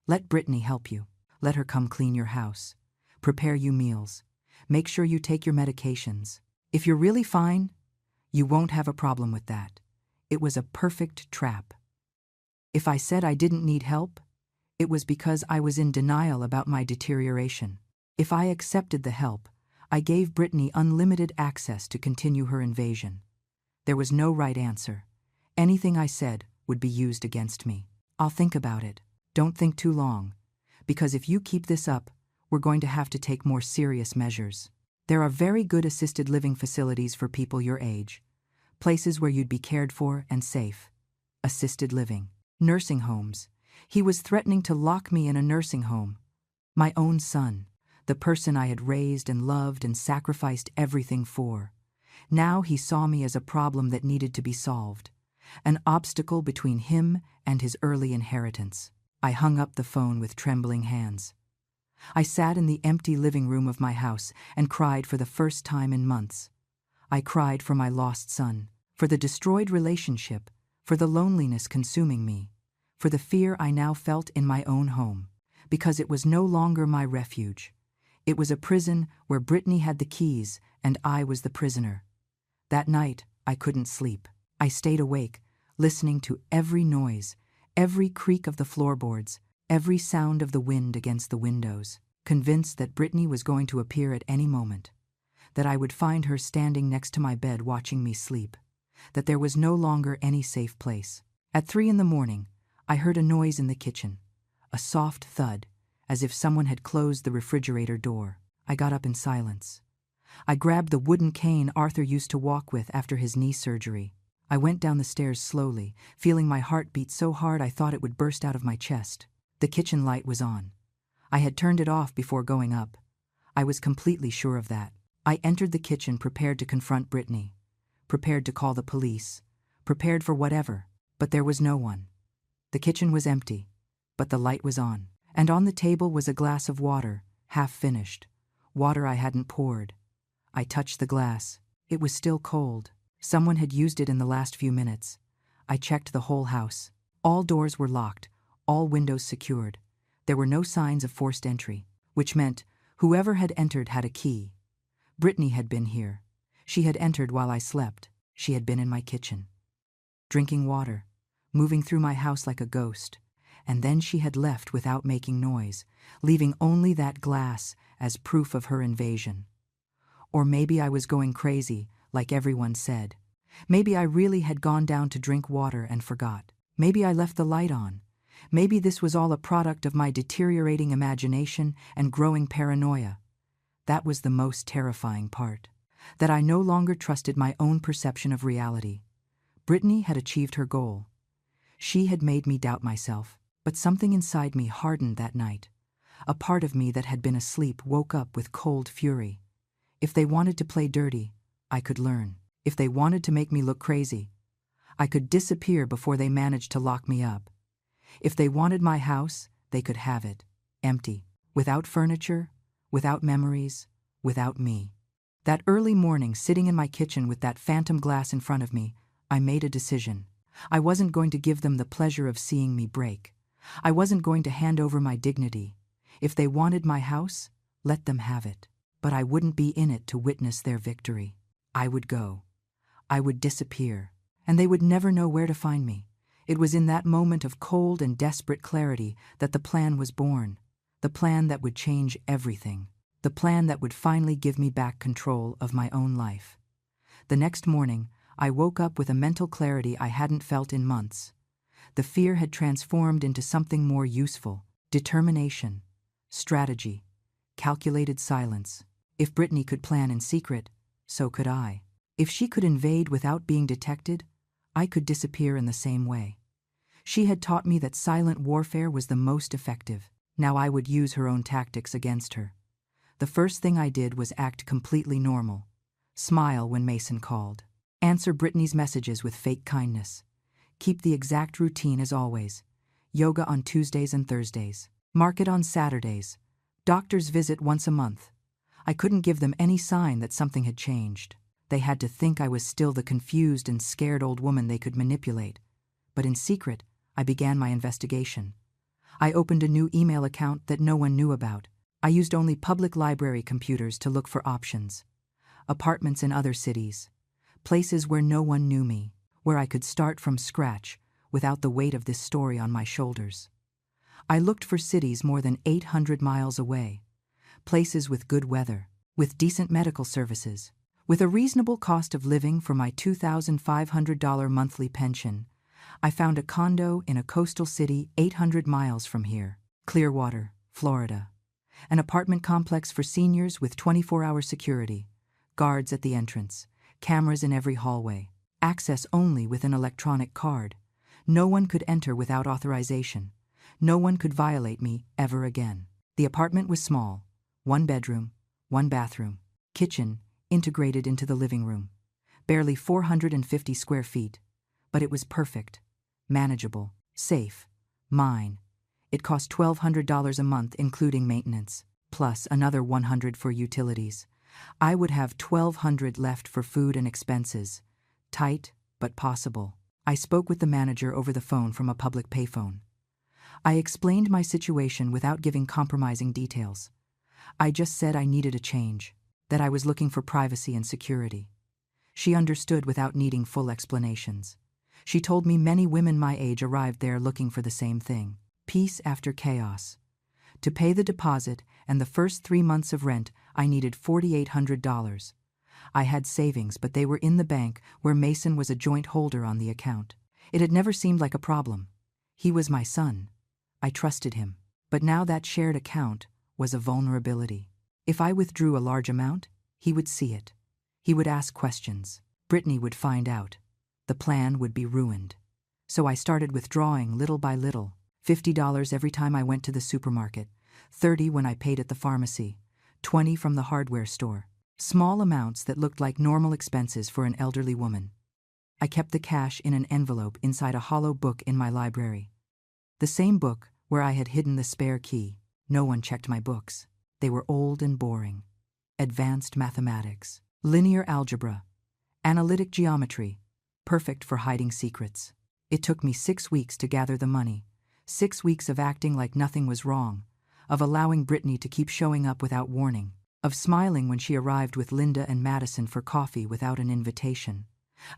Let Brittany help you. Let her come clean your house. Prepare you meals. Make sure you take your medications. If you're really fine, you won't have a problem with that. It was a perfect trap. If I said I didn't need help, it was because I was in denial about my deterioration. If I accepted the help, I gave Brittany unlimited access to continue her invasion. There was no right answer. Anything I said would be used against me. I'll think about it. Don't think too long, because if you keep this up, we're going to have to take more serious measures. There are very good assisted living facilities for people your age, places where you'd be cared for and safe. Assisted living. Nursing homes. He was threatening to lock me in a nursing home. My own son, the person I had raised and loved and sacrificed everything for. Now he saw me as a problem that needed to be solved, an obstacle between him and his early inheritance. I hung up the phone with trembling hands. I sat in the empty living room of my house and cried for the first time in months. I cried for my lost son, for the destroyed relationship, for the loneliness consuming me, for the fear I now felt in my own home, because it was no longer my refuge. It was a prison where Brittany had the keys and I was the prisoner. That night, I couldn't sleep. I stayed awake, listening to every noise, every creak of the floorboards, every sound of the wind against the windows, convinced that Brittany was going to appear at any moment, that I would find her standing next to my bed watching me sleep, that there was no longer any safe place. At 3 a.m, I heard a noise in the kitchen, a soft thud, as if someone had closed the refrigerator door. I got up in silence. I grabbed the wooden cane Arthur used to walk with after his knee surgery. I went down the stairs slowly, feeling my heart beat so hard I thought it would burst out of my chest. The kitchen light was on. I had turned it off before going up. I was completely sure of that. I entered the kitchen prepared to confront Brittany, prepared to call the police, prepared for whatever, but there was no one. The kitchen was empty, but the light was on, and on the table was a glass of water, half finished, water I hadn't poured. I touched the glass. It was still cold. Someone had used it in the last few minutes. I checked the whole house. All doors were locked, all windows secured. There were no signs of forced entry, which meant whoever had entered had a key. Brittany had been here. She had entered while I slept. She had been in my kitchen, drinking water, moving through my house like a ghost, and then she had left without making noise, leaving only that glass as proof of her invasion. Or maybe I was going crazy, like everyone said. Maybe I really had gone down to drink water and forgot. Maybe I left the light on. Maybe this was all a product of my deteriorating imagination and growing paranoia. That was the most terrifying part, that I no longer trusted my own perception of reality. Brittany had achieved her goal. She had made me doubt myself, but something inside me hardened that night. A part of me that had been asleep woke up with cold fury. If they wanted to play dirty, I could learn. If they wanted to make me look crazy, I could disappear before they managed to lock me up. If they wanted my house, they could have it, empty, without furniture, without memories, without me. That early morning, sitting in my kitchen with that phantom glass in front of me, I made a decision. I wasn't going to give them the pleasure of seeing me break. I wasn't going to hand over my dignity. If they wanted my house, let them have it. But I wouldn't be in it to witness their victory. I would go. I would disappear, and they would never know where to find me. It was in that moment of cold and desperate clarity that the plan was born, the plan that would change everything, the plan that would finally give me back control of my own life. The next morning, I woke up with a mental clarity I hadn't felt in months. The fear had transformed into something more useful: determination, strategy, calculated silence. If Brittany could plan in secret, so could I. If she could invade without being detected, I could disappear in the same way. She had taught me that silent warfare was the most effective. Now I would use her own tactics against her. The first thing I did was act completely normal. Smile when Mason called. Answer Brittany's messages with fake kindness. Keep the exact routine as always. Yoga on Tuesdays and Thursdays. Market on Saturdays. Doctor's visit once a month. I couldn't give them any sign that something had changed. They had to think I was still the confused and scared old woman they could manipulate. But in secret, I began my investigation. I opened a new email account that no one knew about. I used only public library computers to look for options. Apartments in other cities. Places where no one knew me, where I could start from scratch without the weight of this story on my shoulders. I looked for cities more than 800 miles away. Places with good weather, with decent medical services, with a reasonable cost of living for my $2,500 monthly pension. I found a condo in a coastal city 800 miles from here, Clearwater, Florida. An apartment complex for seniors with 24-hour security, guards at the entrance, cameras in every hallway, access only with an electronic card. No one could enter without authorization. No one could violate me ever again. The apartment was small, 1 bedroom, 1 bathroom, kitchen integrated into the living room, barely 450 square feet, but it was perfect, manageable, safe, mine. It cost $1,200 a month including maintenance, plus another $100 for utilities. I would have $1,200 left for food and expenses. Tight, but possible. I spoke with the manager over the phone from a public payphone. I explained my situation without giving compromising details. I just said I needed a change, that I was looking for privacy and security. She understood without needing full explanations. She told me many women my age arrived there looking for the same thing: peace after chaos. To pay the deposit and the first 3 months of rent, I needed $4,800. I had savings, but they were in the bank where Mason was a joint holder on the account. It had never seemed like a problem. He was my son. I trusted him. But now that shared account was a vulnerability. If I withdrew a large amount, he would see it. He would ask questions. Brittany would find out. The plan would be ruined. So I started withdrawing little by little. $50 every time I went to the supermarket, $30 when I paid at the pharmacy, $20 from the hardware store. Small amounts that looked like normal expenses for an elderly woman. I kept the cash in an envelope inside a hollow book in my library. The same book where I had hidden the spare key. No one checked my books. They were old and boring. Advanced mathematics, linear algebra, analytic geometry, perfect for hiding secrets. It took me 6 weeks to gather the money, 6 weeks of acting like nothing was wrong, of allowing Brittany to keep showing up without warning, of smiling when she arrived with Linda and Madison for coffee without an invitation,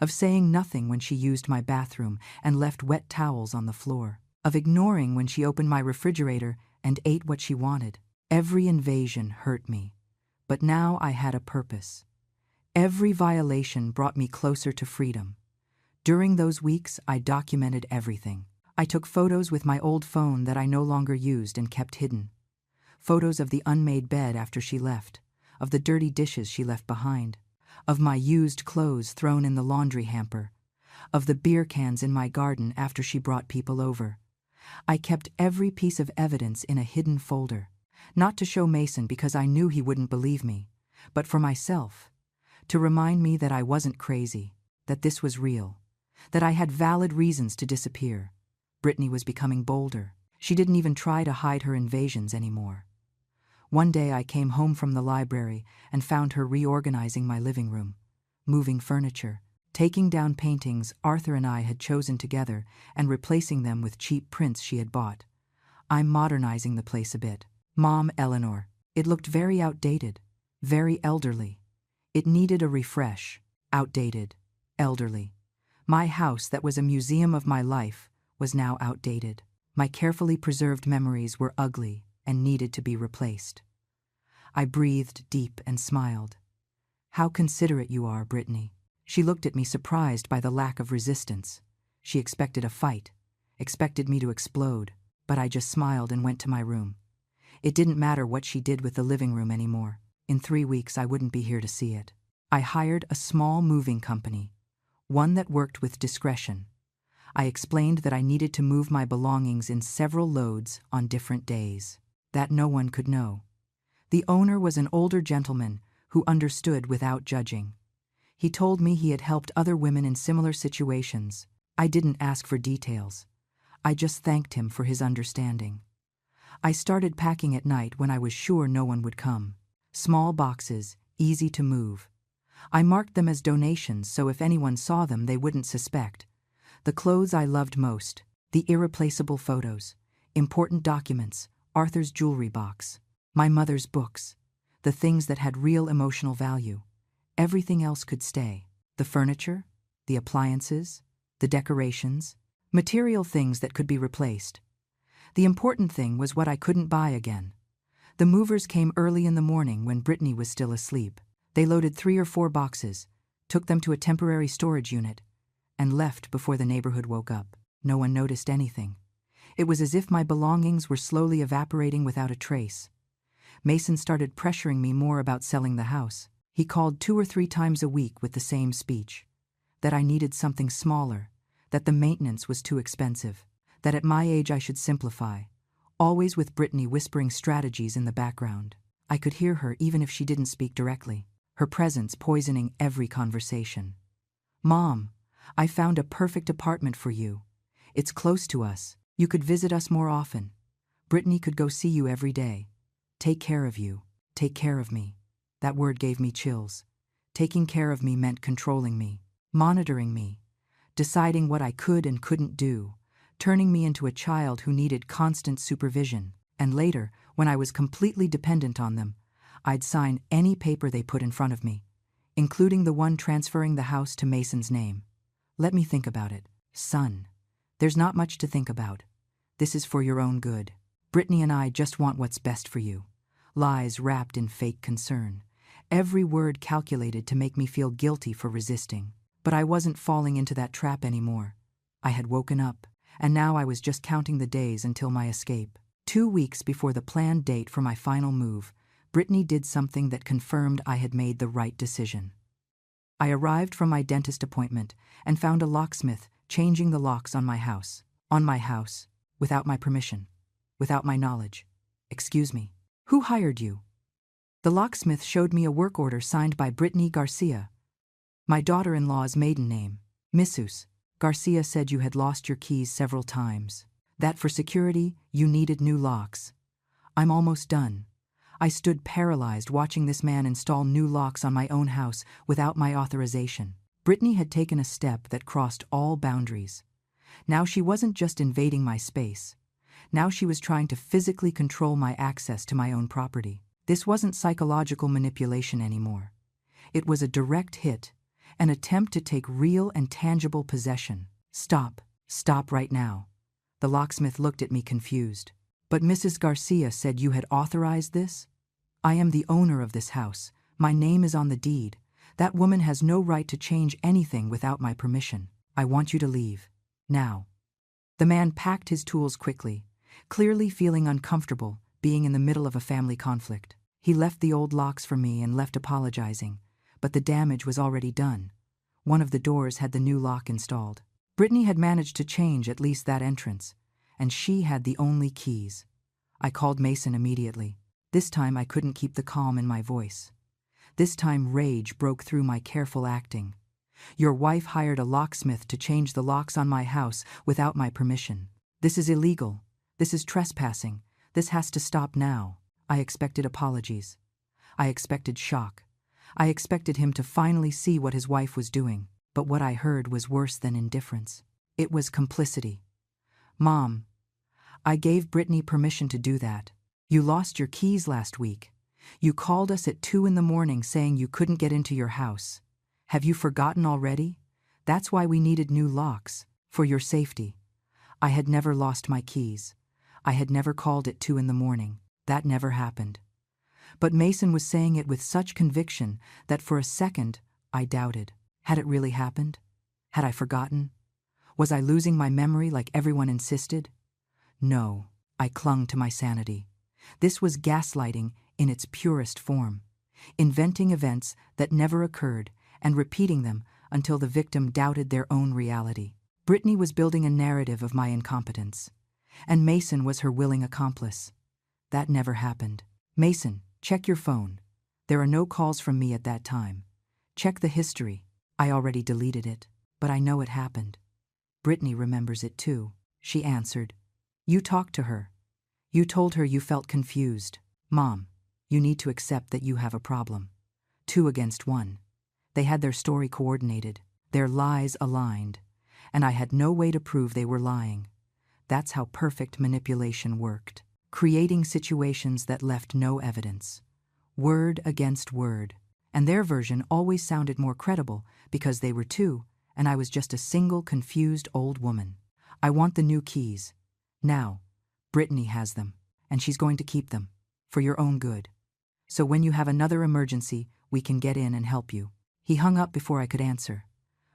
of saying nothing when she used my bathroom and left wet towels on the floor, of ignoring when she opened my refrigerator and ate what she wanted. Every invasion hurt me, but now I had a purpose. Every violation brought me closer to freedom. During those weeks, I documented everything. I took photos with my old phone that I no longer used and kept hidden. Photos of the unmade bed after she left, of the dirty dishes she left behind, of my used clothes thrown in the laundry hamper, of the beer cans in my garden after she brought people over. I kept every piece of evidence in a hidden folder, not to show Mason because I knew he wouldn't believe me, but for myself, to remind me that I wasn't crazy, that this was real, that I had valid reasons to disappear. Brittany was becoming bolder. She didn't even try to hide her invasions anymore. One day I came home from the library and found her reorganizing my living room, moving furniture, taking down paintings Arthur and I had chosen together and replacing them with cheap prints she had bought. I'm modernizing the place a bit. Mom, Eleanor. It looked very outdated, very elderly. It needed a refresh. Outdated, elderly. My house that was a museum of my life was now outdated. My carefully preserved memories were ugly and needed to be replaced. I breathed deep and smiled. How considerate you are, Brittany. She looked at me surprised by the lack of resistance. She expected a fight, expected me to explode, but I just smiled and went to my room. It didn't matter what she did with the living room anymore. In 3 weeks I wouldn't be here to see it. I hired a small moving company, one that worked with discretion. I explained that I needed to move my belongings in several loads on different days, that no one could know. The owner was an older gentleman who understood without judging. He told me he had helped other women in similar situations. I didn't ask for details. I just thanked him for his understanding. I started packing at night when I was sure no one would come. Small boxes, easy to move. I marked them as donations so if anyone saw them they wouldn't suspect. The clothes I loved most, the irreplaceable photos, important documents, Arthur's jewelry box, my mother's books, the things that had real emotional value. Everything else could stay. The furniture, the appliances, the decorations, material things that could be replaced. The important thing was what I couldn't buy again. The movers came early in the morning when Brittany was still asleep. They loaded 3 or 4 boxes, took them to a temporary storage unit, and left before the neighborhood woke up. No one noticed anything. It was as if my belongings were slowly evaporating without a trace. Mason started pressuring me more about selling the house. He called 2 or 3 times a week with the same speech. That I needed something smaller, that the maintenance was too expensive, that at my age I should simplify, always with Brittany whispering strategies in the background. I could hear her even if she didn't speak directly, her presence poisoning every conversation. Mom, I found a perfect apartment for you. It's close to us. You could visit us more often. Brittany could go see you every day. Take care of you. Take care of me. That word gave me chills. Taking care of me meant controlling me, monitoring me, deciding what I could and couldn't do, turning me into a child who needed constant supervision. And later, when I was completely dependent on them, I'd sign any paper they put in front of me, including the one transferring the house to Mason's name. Let me think about it. Son, there's not much to think about. This is for your own good. Brittany and I just want what's best for you. Lies wrapped in fake concern. Every word calculated to make me feel guilty for resisting. But I wasn't falling into that trap anymore. I had woken up, and now I was just counting the days until my escape. 2 weeks before the planned date for my final move, Brittany did something that confirmed I had made the right decision. I arrived from my dentist appointment and found a locksmith changing the locks on my house. On my house, without my permission, without my knowledge. Excuse me. Who hired you? The locksmith showed me a work order signed by Brittany Garcia, my daughter-in-law's maiden name. Missus Garcia said you had lost your keys several times, that for security you needed new locks. I'm almost done. I stood paralyzed watching this man install new locks on my own house without my authorization. Brittany had taken a step that crossed all boundaries. Now she wasn't just invading my space. Now she was trying to physically control my access to my own property. This wasn't psychological manipulation anymore. It was a direct hit, an attempt to take real and tangible possession. Stop right now. The locksmith looked at me confused. But Mrs. Garcia said you had authorized this? I am the owner of this house. My name is on the deed. That woman has no right to change anything without my permission. I want you to leave. Now. The man packed his tools quickly, clearly feeling uncomfortable being in the middle of a family conflict. He left the old locks for me and left apologizing, but the damage was already done. One of the doors had the new lock installed. Brittany had managed to change at least that entrance, and she had the only keys. I called Mason immediately. This time I couldn't keep the calm in my voice. This time rage broke through my careful acting. Your wife hired a locksmith to change the locks on my house without my permission. This is illegal. This is trespassing. This has to stop now. I expected apologies. I expected shock. I expected him to finally see what his wife was doing. But what I heard was worse than indifference. It was complicity. Mom, I gave Brittany permission to do that. You lost your keys last week. You called us at 2 a.m. saying you couldn't get into your house. Have you forgotten already? That's why we needed new locks, for your safety. I had never lost my keys. I had never called at 2 a.m. That never happened. But Mason was saying it with such conviction that for a second I doubted. Had it really happened? Had I forgotten? Was I losing my memory like everyone insisted? No, I clung to my sanity. This was gaslighting in its purest form, inventing events that never occurred and repeating them until the victim doubted their own reality. Brittany was building a narrative of my incompetence, and Mason was her willing accomplice. That never happened. Mason, check your phone. There are no calls from me at that time. Check the history. I already deleted it, but I know it happened. Brittany remembers it too. She answered. You talked to her. You told her you felt confused. Mom, you need to accept that you have a problem. 2 against 1. They had their story coordinated, their lies aligned, and I had no way to prove they were lying. That's how perfect manipulation worked, creating situations that left no evidence. Word against word. And their version always sounded more credible because they were 2, and I was just a single confused old woman. I want the new keys. Now. Brittany has them, and she's going to keep them, for your own good. So when you have another emergency, we can get in and help you. He hung up before I could answer.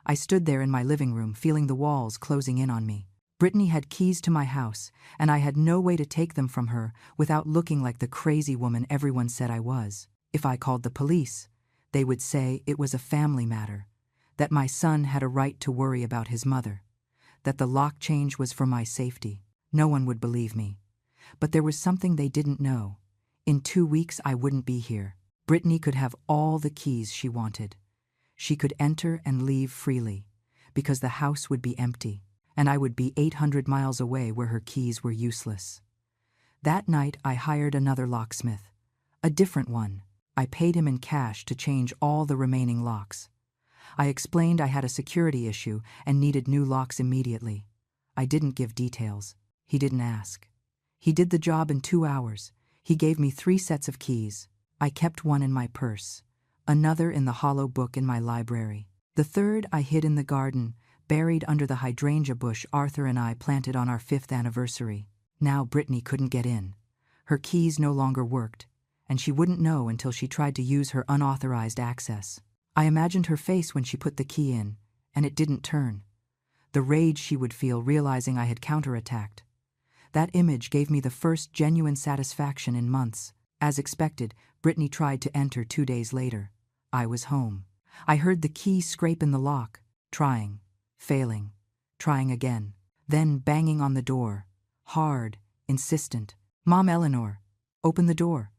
I stood there in my living room, feeling the walls closing in on me. Brittany had keys to my house, and I had no way to take them from her without looking like the crazy woman everyone said I was. If I called the police, they would say it was a family matter, that my son had a right to worry about his mother, that the lock change was for my safety. No one would believe me. But there was something they didn't know. In 2 weeks I wouldn't be here. Brittany could have all the keys she wanted. She could enter and leave freely, because the house would be empty, and I would be 800 miles away where her keys were useless. That night I hired another locksmith, a different one. I paid him in cash to change all the remaining locks. I explained I had a security issue and needed new locks immediately. I didn't give details. He didn't ask. He did the job in 2 hours. He gave me 3 sets of keys. I kept one in my purse, another in the hollow book in my library. The third I hid in the garden, buried under the hydrangea bush Arthur and I planted on our 5th anniversary. Now Brittany couldn't get in. Her keys no longer worked, and she wouldn't know until she tried to use her unauthorized access. I imagined her face when she put the key in, and it didn't turn. The rage she would feel realizing I had counterattacked. That image gave me the first genuine satisfaction in months. As expected, Brittany tried to enter 2 days later. I was home. I heard the key scrape in the lock, trying, failing, trying again, then banging on the door, hard, insistent. "Mom, Eleanor, open the door.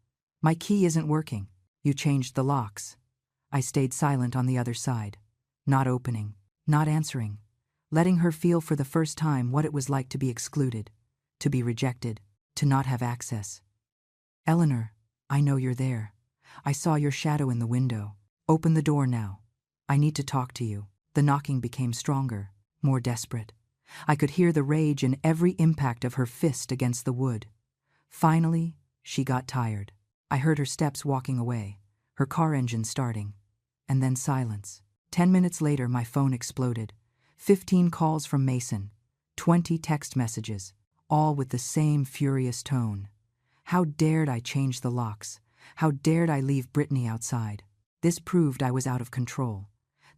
My key isn't working. You changed the locks." I stayed silent on the other side, not opening, not answering, letting her feel for the first time what it was like to be excluded, to be rejected, to not have access. "Eleanor, I know you're there. I saw your shadow in the window. Open the door now. I need to talk to you." The knocking became stronger, more desperate. I could hear the rage in every impact of her fist against the wood. Finally, she got tired. I heard her steps walking away, her car engine starting, and then silence. 10 minutes later, my phone exploded. 15 calls from Mason, 20 text messages, all with the same furious tone. How dared I change the locks? How dared I leave Brittany outside? This proved I was out of control,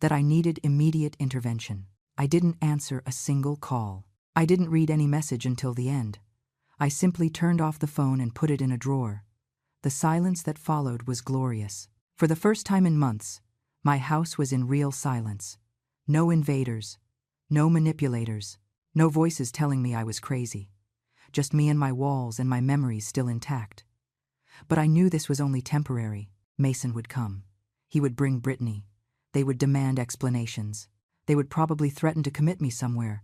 that I needed immediate intervention. I didn't answer a single call. I didn't read any message until the end. I simply turned off the phone and put it in a drawer. The silence that followed was glorious. For the first time in months, my house was in real silence. No invaders, no manipulators, no voices telling me I was crazy. Just me and my walls and my memories still intact. But I knew this was only temporary. Mason would come. He would bring Brittany. They would demand explanations. They would probably threaten to commit me somewhere.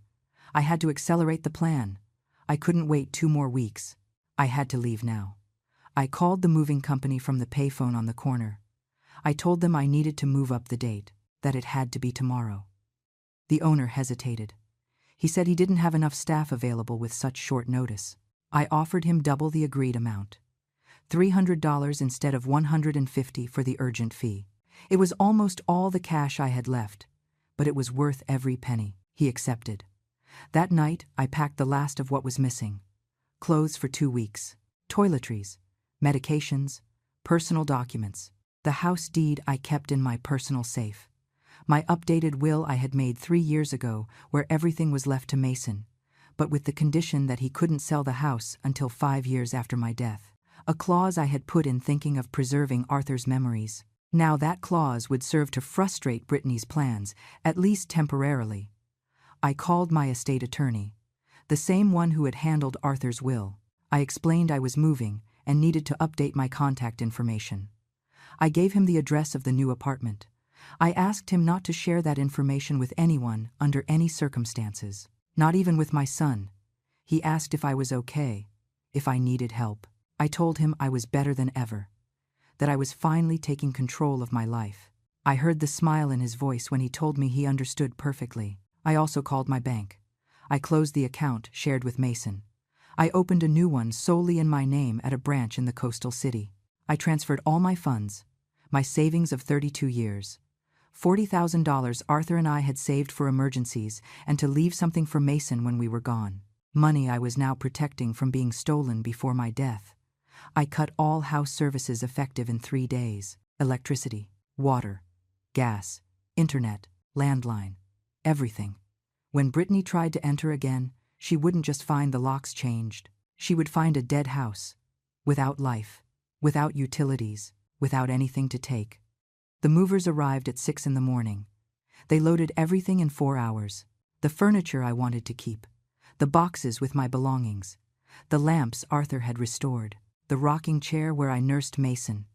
I had to accelerate the plan. I couldn't wait 2 more weeks. I had to leave now. I called the moving company from the payphone on the corner. I told them I needed to move up the date, that it had to be tomorrow. The owner hesitated. He said he didn't have enough staff available with such short notice. I offered him double the agreed amount, $300 instead of $150 for the urgent fee. It was almost all the cash I had left, but it was worth every penny. He accepted. That night, I packed the last of what was missing. Clothes for 2 weeks, toiletries, medications, personal documents. The house deed I kept in my personal safe. My updated will I had made 3 years ago, where everything was left to Mason, but with the condition that he couldn't sell the house until 5 years after my death. A clause I had put in thinking of preserving Arthur's memories. Now that clause would serve to frustrate Brittany's plans, at least temporarily. I called my estate attorney, the same one who had handled Arthur's will. I explained I was moving and needed to update my contact information. I gave him the address of the new apartment. I asked him not to share that information with anyone under any circumstances, not even with my son. He asked if I was okay, if I needed help. I told him I was better than ever, that I was finally taking control of my life. I heard the smile in his voice when he told me he understood perfectly. I also called my bank. I closed the account shared with Mason. I opened a new one solely in my name at a branch in the coastal city. I transferred all my funds, my savings of 32 years, $40,000 Arthur and I had saved for emergencies and to leave something for Mason when we were gone. Money I was now protecting from being stolen before my death. I cut all house services effective in 3 days. Electricity, water, gas, internet, landline, everything. When Brittany tried to enter again, she wouldn't just find the locks changed. She would find a dead house, without life, without utilities, without anything to take. The movers arrived at 6 in the morning. They loaded everything in 4 hours. The furniture I wanted to keep, the boxes with my belongings, the lamps Arthur had restored, the rocking chair where I nursed Mason,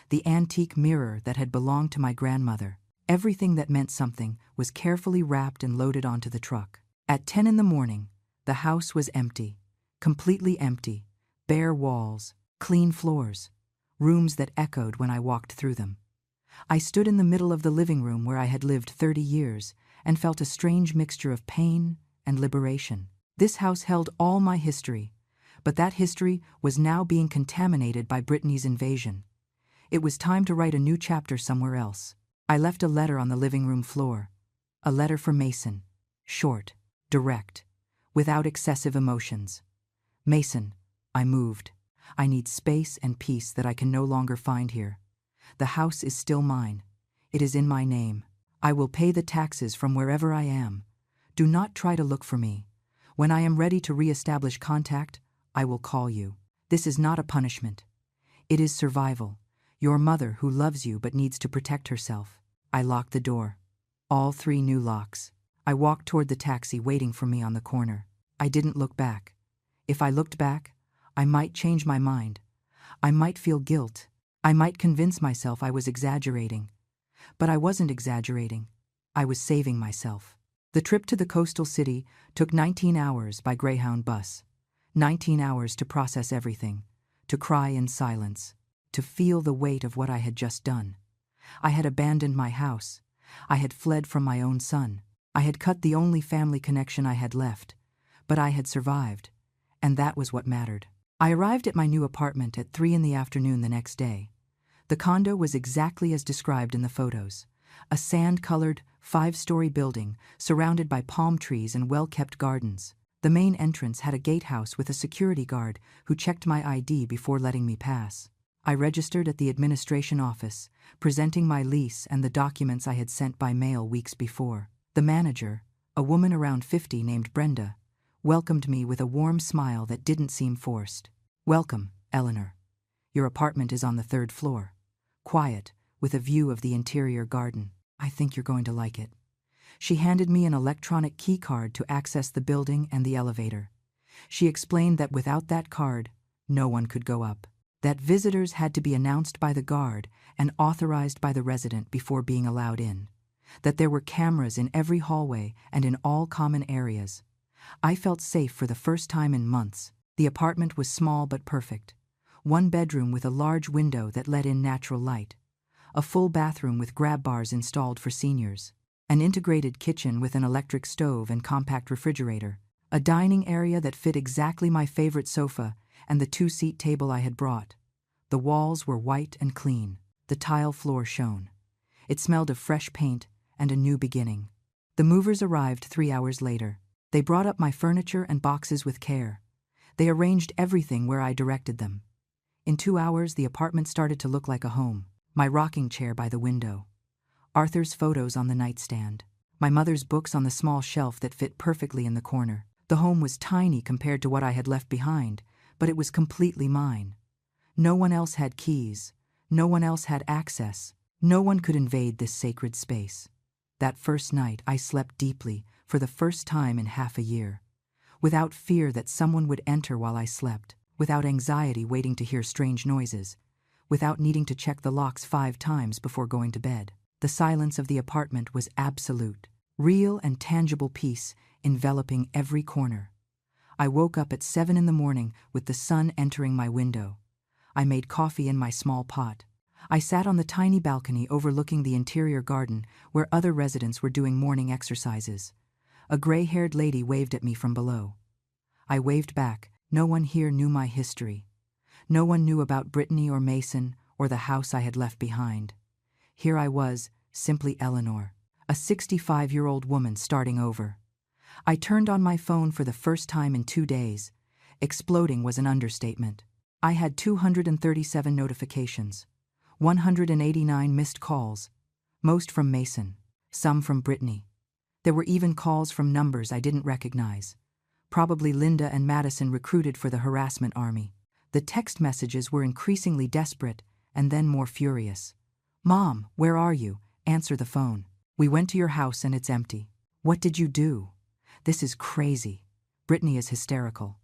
the antique mirror that had belonged to my grandmother. Everything that meant something was carefully wrapped and loaded onto the truck. At 10 in the morning, the house was empty, completely empty, bare walls, clean floors, rooms that echoed when I walked through them. I stood in the middle of the living room where I had lived 30 years and felt a strange mixture of pain and liberation. This house held all my history, But that history was now being contaminated by Brittany's invasion. It was time to write a new chapter somewhere else. I left a letter on the living room floor. A letter for Mason. Short, direct, without excessive emotions. Mason, I moved. I need space and peace that I can no longer find here. The house is still mine. It is in my name. I will pay the taxes from wherever I am. Do not try to look for me. When I am ready to re-establish contact, I will call you. This is not a punishment. It is survival. Your mother who loves you but needs to protect herself. I locked the door. All 3 new locks. I walked toward the taxi waiting for me on the corner. I didn't look back. If I looked back, I might change my mind. I might feel guilt. I might convince myself I was exaggerating. But I wasn't exaggerating. I was saving myself. The trip to the coastal city took 19 hours by Greyhound bus. 19 hours to process everything, to cry in silence, to feel the weight of what I had just done. I had abandoned my house. I had fled from my own son. I had cut the only family connection I had left. But I had survived, and that was what mattered. I arrived at my new apartment at 3 in the afternoon the next day. The condo was exactly as described in the photos. A sand-colored, 5-story building surrounded by palm trees and well-kept gardens. The main entrance had a gatehouse with a security guard who checked my ID before letting me pass. I registered at the administration office, presenting my lease and the documents I had sent by mail weeks before. The manager, a woman around 50 named Brenda, welcomed me with a warm smile that didn't seem forced. "Welcome, Eleanor. Your apartment is on the 3rd floor. Quiet, with a view of the interior garden. I think you're going to like it." She handed me an electronic key card to access the building and the elevator. She explained that without that card, no one could go up. That visitors had to be announced by the guard and authorized by the resident before being allowed in. That there were cameras in every hallway and in all common areas. I felt safe for the first time in months. The apartment was small but perfect. 1 bedroom with a large window that let in natural light. A full bathroom with grab bars installed for seniors. An integrated kitchen with an electric stove and compact refrigerator. A dining area that fit exactly my favorite sofa and the 2-seat table I had brought. The walls were white and clean. The tile floor shone. It smelled of fresh paint and a new beginning. The movers arrived 3 hours later. They brought up my furniture and boxes with care. They arranged everything where I directed them. In 2 hours, the apartment started to look like a home. My rocking chair by the window. Arthur's photos on the nightstand. My mother's books on the small shelf that fit perfectly in the corner. The home was tiny compared to what I had left behind, but it was completely mine. No one else had keys. No one else had access. No one could invade this sacred space. That first night, I slept deeply, for the first time in half a year. Without fear that someone would enter while I slept. Without anxiety waiting to hear strange noises. Without needing to check the locks 5 times before going to bed. The silence of the apartment was absolute. Real and tangible peace enveloping every corner. I woke up at 7 in the morning with the sun entering my window. I made coffee in my small pot. I sat on the tiny balcony overlooking the interior garden where other residents were doing morning exercises. A gray-haired lady waved at me from below. I waved back. No one here knew my history. No one knew about Brittany or Mason or the house I had left behind. Here I was, simply Eleanor, a 65-year-old woman starting over. I turned on my phone for the first time in 2 days. Exploding was an understatement. I had 237 notifications, 189 missed calls, most from Mason, some from Brittany. There were even calls from numbers I didn't recognize. Probably Linda and Madison recruited for the harassment army. The text messages were increasingly desperate and then more furious. "Mom, where are you? Answer the phone. We went to your house and it's empty. What did you do? This is crazy. Brittany is hysterical.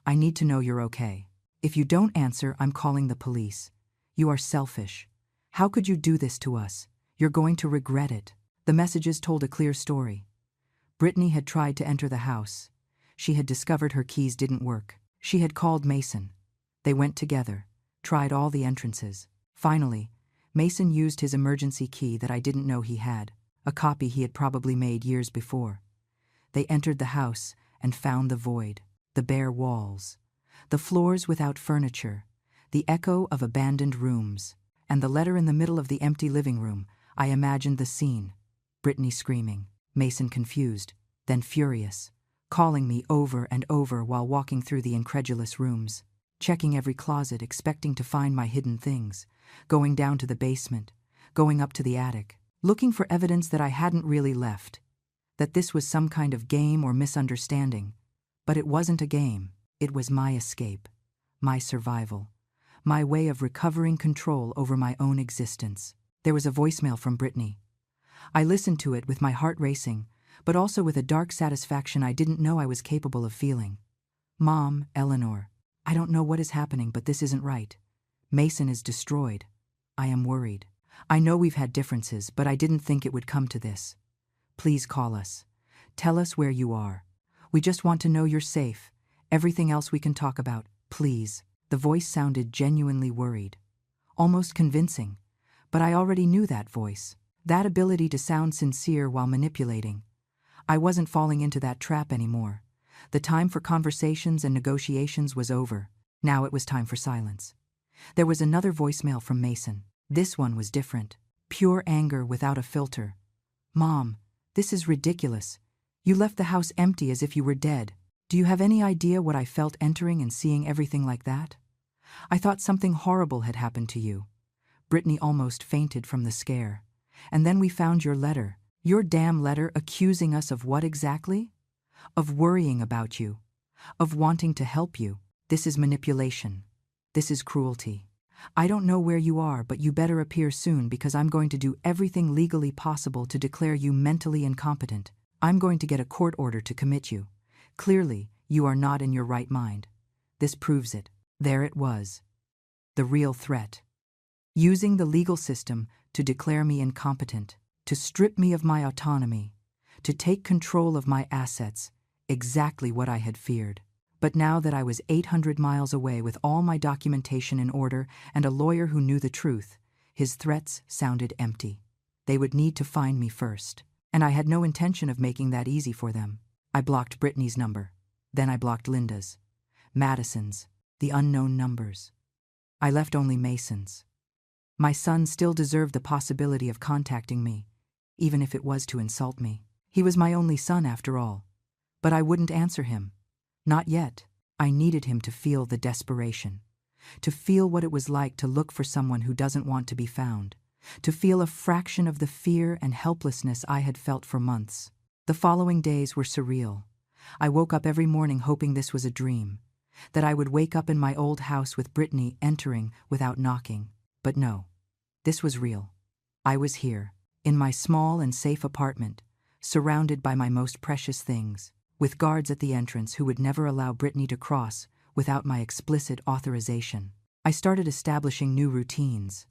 I need to know you're okay. If you don't answer, I'm calling the police. You are selfish. How could you do this to us? You're going to regret it." The messages told a clear story. Brittany had tried to enter the house. She had discovered her keys didn't work. She had called Mason. They went together, tried all the entrances. Finally, Mason used his emergency key that I didn't know he had, a copy he had probably made years before. They entered the house and found the void, the bare walls. The floors without furniture, the echo of abandoned rooms, and the letter in the middle of the empty living room. I imagined the scene. Brittany screaming, Mason confused, then furious, calling me over and over while walking through the incredulous rooms, checking every closet, expecting to find my hidden things, going down to the basement, going up to the attic, looking for evidence that I hadn't really left, that this was some kind of game or misunderstanding. But it wasn't a game. It was my escape, my survival, my way of recovering control over my own existence. There was a voicemail from Brittany. I listened to it with my heart racing, but also with a dark satisfaction I didn't know I was capable of feeling. Mom, Eleanor, I don't know what is happening, but this isn't right. Mason is destroyed. I am worried. I know we've had differences, but I didn't think it would come to this. Please call us. Tell us where you are. We just want to know you're safe. Everything else we can talk about, please. The voice sounded genuinely worried, almost convincing, but I already knew that voice, that ability to sound sincere while manipulating. I wasn't falling into that trap anymore. The time for conversations and negotiations was over. Now it was time for silence. There was another voicemail from Mason. This one was different. Pure anger without a filter. Mom, this is ridiculous. You left the house empty as if you were dead. Do you have any idea what I felt entering and seeing everything like that? I thought something horrible had happened to you. Brittany almost fainted from the scare. And then we found your letter. Your damn letter accusing us of what exactly? Of worrying about you. Of wanting to help you. This is manipulation. This is cruelty. I don't know where you are, but you better appear soon because I'm going to do everything legally possible to declare you mentally incompetent. I'm going to get a court order to commit you. Clearly, you are not in your right mind. This proves it. There it was. The real threat. Using the legal system to declare me incompetent, to strip me of my autonomy, to take control of my assets, exactly what I had feared. But now that I was 800 miles away with all my documentation in order and a lawyer who knew the truth, his threats sounded empty. They would need to find me first. And I had no intention of making that easy for them. I blocked Brittany's number. Then I blocked Linda's, Madison's, the unknown numbers. I left only Mason's. My son still deserved the possibility of contacting me, even if it was to insult me. He was my only son after all. But I wouldn't answer him. Not yet. I needed him to feel the desperation, to feel what it was like to look for someone who doesn't want to be found, to feel a fraction of the fear and helplessness I had felt for months. The following days were surreal. I woke up every morning hoping this was a dream, that I would wake up in my old house with Brittany entering without knocking. But no, this was real. I was here, in my small and safe apartment, surrounded by my most precious things, with guards at the entrance who would never allow Brittany to cross without my explicit authorization. I started establishing new routines.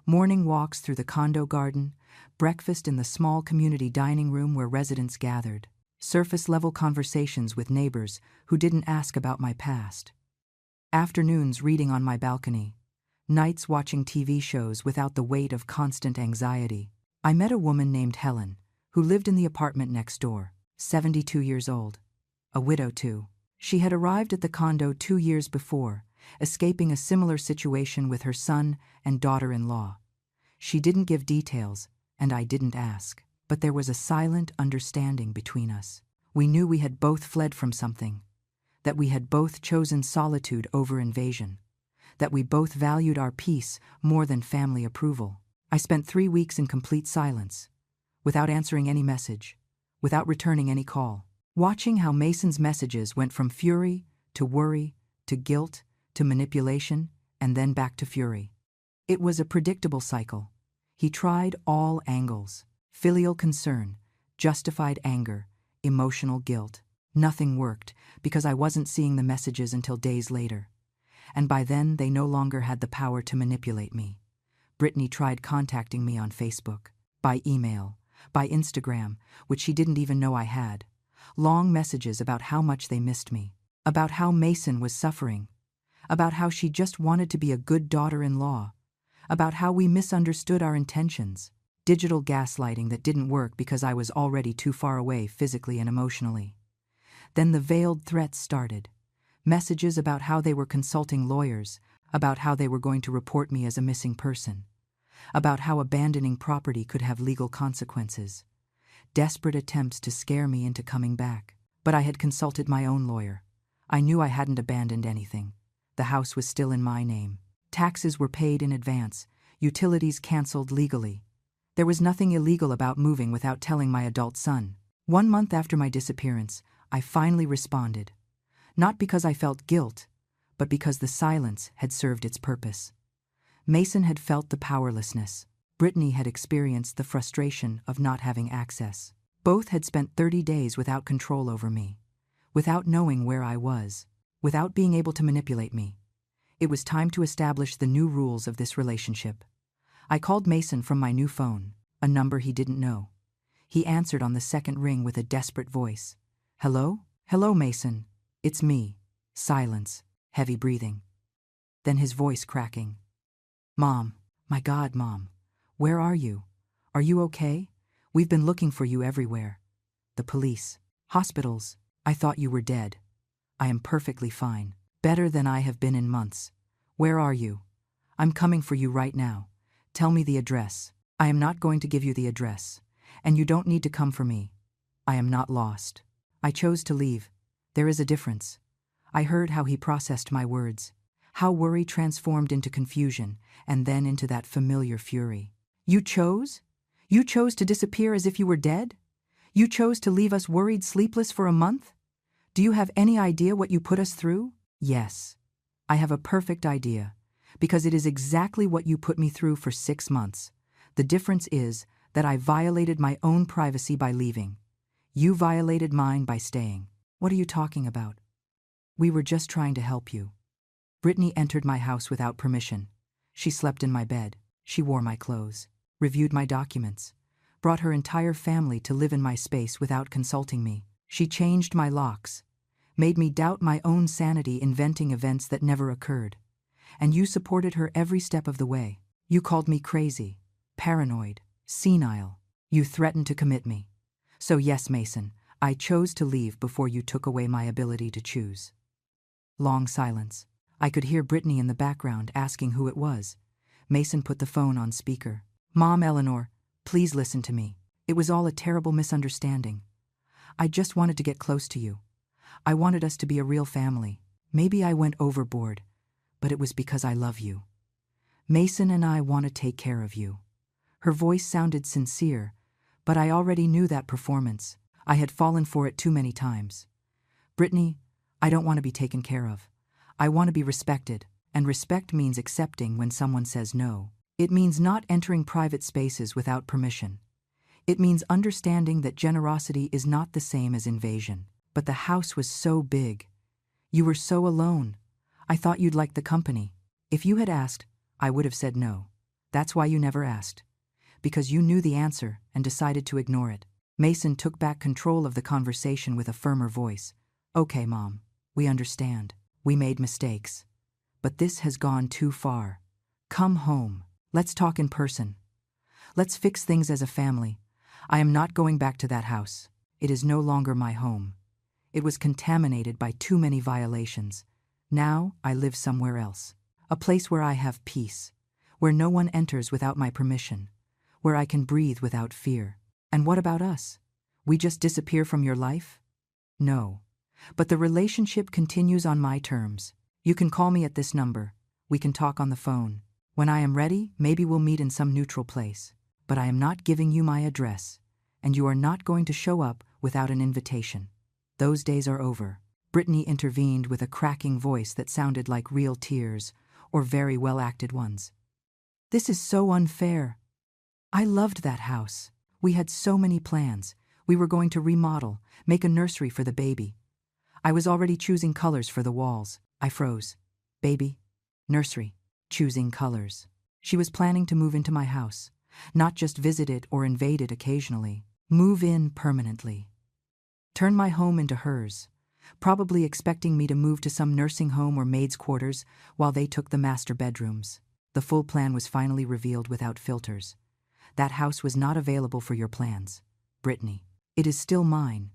Morning walks through the condo garden, breakfast in the small community dining room where residents gathered, surface-level conversations with neighbors who didn't ask about my past, afternoons reading on my balcony, nights watching TV shows without the weight of constant anxiety. I met a woman named Helen, who lived in the apartment next door, 72 years old, a widow too. She had arrived at the condo 2 years before, escaping a similar situation with her son and daughter-in-law. She didn't give details, and I didn't ask. But there was a silent understanding between us. We knew we had both fled from something, that we had both chosen solitude over invasion, that we both valued our peace more than family approval. I spent 3 weeks in complete silence, without answering any message, without returning any call, watching how Mason's messages went from fury to worry to guilt to manipulation and then back to fury. It was a predictable cycle. He tried all angles. Filial concern, justified anger, emotional guilt. Nothing worked because I wasn't seeing the messages until days later. And by then, they no longer had the power to manipulate me. Brittany tried contacting me on Facebook, by email, by Instagram, which she didn't even know I had. Long messages about how much they missed me, about how Mason was suffering, about how she just wanted to be a good daughter-in-law, about how we misunderstood our intentions. Digital gaslighting that didn't work because I was already too far away physically and emotionally. Then the veiled threats started. Messages about how they were consulting lawyers, about how they were going to report me as a missing person, about how abandoning property could have legal consequences. Desperate attempts to scare me into coming back. But I had consulted my own lawyer. I knew I hadn't abandoned anything. The house was still in my name. Taxes were paid in advance, utilities canceled legally. There was nothing illegal about moving without telling my adult son. 1 month after my disappearance, I finally responded. Not because I felt guilt, but because the silence had served its purpose. Mason had felt the powerlessness. Brittany had experienced the frustration of not having access. Both had spent 30 days without control over me, without knowing where I was, without being able to manipulate me. It was time to establish the new rules of this relationship. I called Mason from my new phone, a number he didn't know. He answered on the second ring with a desperate voice. "Hello? Hello, Mason. It's me." Silence, heavy breathing. Then his voice cracking. "Mom, my God, Mom, where are you? Are you okay? We've been looking for you everywhere. The police, hospitals. I thought you were dead. I am perfectly fine, better than I have been in months. Where are you? I'm coming for you right now. Tell me the address." "I am not going to give you the address, and you don't need to come for me. I am not lost. I chose to leave. There is a difference." I heard how he processed my words, how worry transformed into confusion, and then into that familiar fury. "You chose? You chose to disappear as if you were dead? You chose to leave us worried sleepless for a month? Do you have any idea what you put us through?" "Yes, I have a perfect idea, because it is exactly what you put me through for 6 months. The difference is that I violated my own privacy by leaving. You violated mine by staying." "What are you talking about?" "We were just trying to help you." Brittany entered my house without permission. She slept in my bed. She wore my clothes, reviewed my documents, brought her entire family to live in my space without consulting me. She changed my locks, made me doubt my own sanity, inventing events that never occurred. And you supported her every step of the way. You called me crazy, paranoid, senile. You threatened to commit me. So yes, Mason, I chose to leave before you took away my ability to choose. Long silence. I could hear Brittany in the background asking who it was. Mason put the phone on speaker. "Mom, Eleanor, please listen to me. It was all a terrible misunderstanding. I just wanted to get close to you. I wanted us to be a real family. Maybe I went overboard, but it was because I love you. Mason and I want to take care of you." Her voice sounded sincere, but I already knew that performance. I had fallen for it too many times. "Brittany, I don't want to be taken care of. I want to be respected, and respect means accepting when someone says no. It means not entering private spaces without permission. It means understanding that generosity is not the same as invasion." But the house was so big. You were so alone. I thought you'd like the company. If you had asked, I would have said no. That's why you never asked. Because you knew the answer and decided to ignore it. Mason took back control of the conversation with a firmer voice. "Okay, Mom, we understand. We made mistakes. But this has gone too far. Come home. Let's talk in person. Let's fix things as a family. I am not going back to that house. It is no longer my home. It was contaminated by too many violations. Now I live somewhere else. A place where I have peace, where no one enters without my permission, where I can breathe without fear." "And what about us? We just disappear from your life?" "No. But the relationship continues on my terms. You can call me at this number. We can talk on the phone. When I am ready, maybe we'll meet in some neutral place. But I am not giving you my address, and you are not going to show up without an invitation. Those days are over." Brittany intervened with a cracking voice that sounded like real tears, or very well-acted ones. "This is so unfair. I loved that house. We had so many plans. We were going to remodel, make a nursery for the baby. I was already choosing colors for the walls." I froze. Baby, nursery, choosing colors. She was planning to move into my house, not just visit it or invade it occasionally. Move in permanently. Turn my home into hers, probably expecting me to move to some nursing home or maid's quarters while they took the master bedrooms. The full plan was finally revealed without filters. "That house was not available for your plans, Brittany. It is still mine,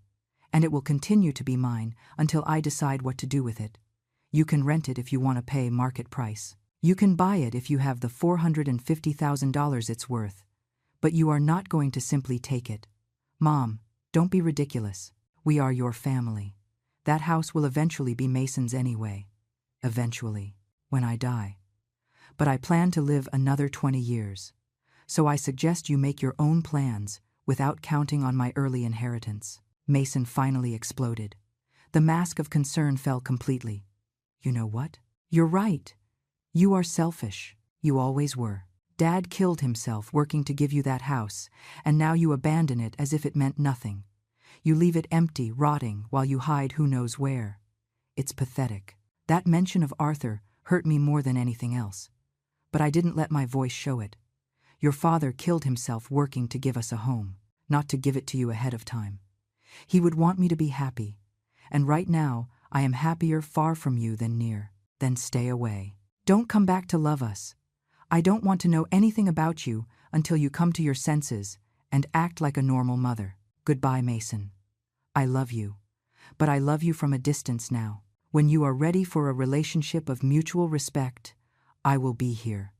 and it will continue to be mine until I decide what to do with it. You can rent it if you want to pay market price. You can buy it if you have the $450,000 it's worth. But you are not going to simply take it. Mom, don't be ridiculous. We are your family. That house will eventually be Mason's anyway. Eventually. When I die. But I plan to live another 20 years. So I suggest you make your own plans without counting on my early inheritance. Mason finally exploded. The mask of concern fell completely. You know what? You're right. You are selfish. You always were. Dad killed himself working to give you that house, and now you abandon it as if it meant nothing. You leave it empty, rotting, while you hide who knows where. It's pathetic. That mention of Arthur hurt me more than anything else. But I didn't let my voice show it. Your father killed himself working to give us a home, not to give it to you ahead of time. He would want me to be happy. And right now, I am happier far from you than near. Then stay away. Don't come back to love us. I don't want to know anything about you until you come to your senses and act like a normal mother. Goodbye, Mason. I love you. But I love you from a distance now. When you are ready for a relationship of mutual respect, I will be here.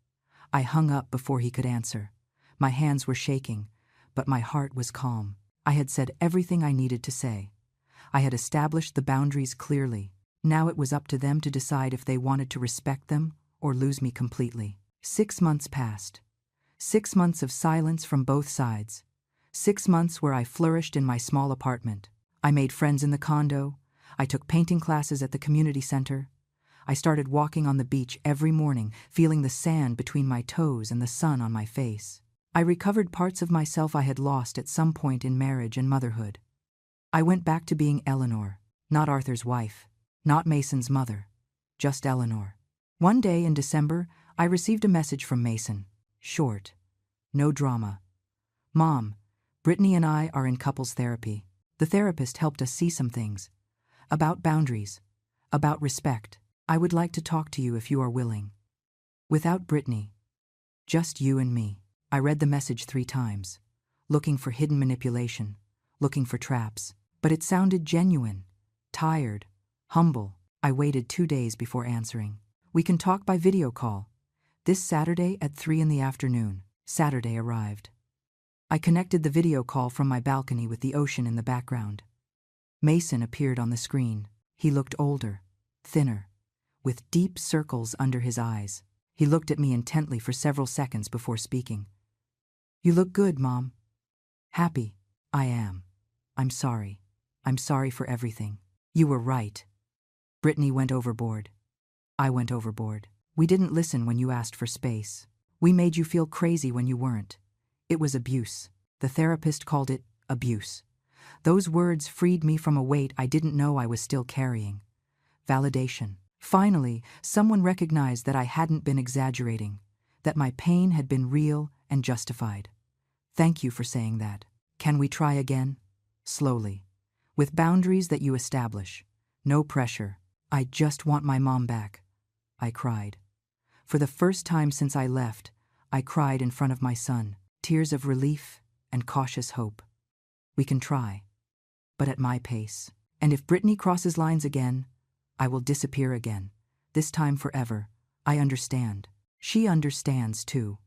I hung up before he could answer. My hands were shaking, but my heart was calm. I had said everything I needed to say. I had established the boundaries clearly. Now it was up to them to decide if they wanted to respect them or lose me completely. 6 months passed. 6 months of silence from both sides. 6 months where I flourished in my small apartment. I made friends in the condo. I took painting classes at the community center. I started walking on the beach every morning, feeling the sand between my toes and the sun on my face. I recovered parts of myself I had lost at some point in marriage and motherhood. I went back to being Eleanor, not Arthur's wife, not Mason's mother, just Eleanor. One day in December, I received a message from Mason. Short. No drama. Mom, Brittany and I are in couples therapy. The therapist helped us see some things. About boundaries. About respect. I would like to talk to you if you are willing. Without Brittany. Just you and me. I read the message 3 times. Looking for hidden manipulation. Looking for traps. But it sounded genuine. Tired. Humble. I waited 2 days before answering. We can talk by video call. This Saturday at 3 in the afternoon. Saturday arrived. I connected the video call from my balcony with the ocean in the background. Mason appeared on the screen. He looked older, thinner, with deep circles under his eyes. He looked at me intently for several seconds before speaking. You look good, Mom. Happy. I am. I'm sorry. I'm sorry for everything. You were right. Brittany went overboard. I went overboard. We didn't listen when you asked for space. We made you feel crazy when you weren't. It was abuse. The therapist called it abuse. Those words freed me from a weight I didn't know I was still carrying. Validation. Finally, someone recognized that I hadn't been exaggerating, that my pain had been real and justified. Thank you for saying that. Can we try again? Slowly. With boundaries that you establish. No pressure. I just want my mom back. I cried. For the first time since I left, I cried in front of my son, tears of relief and cautious hope. We can try, but at my pace. And if Brittany crosses lines again, I will disappear again, this time forever. I understand. She understands too.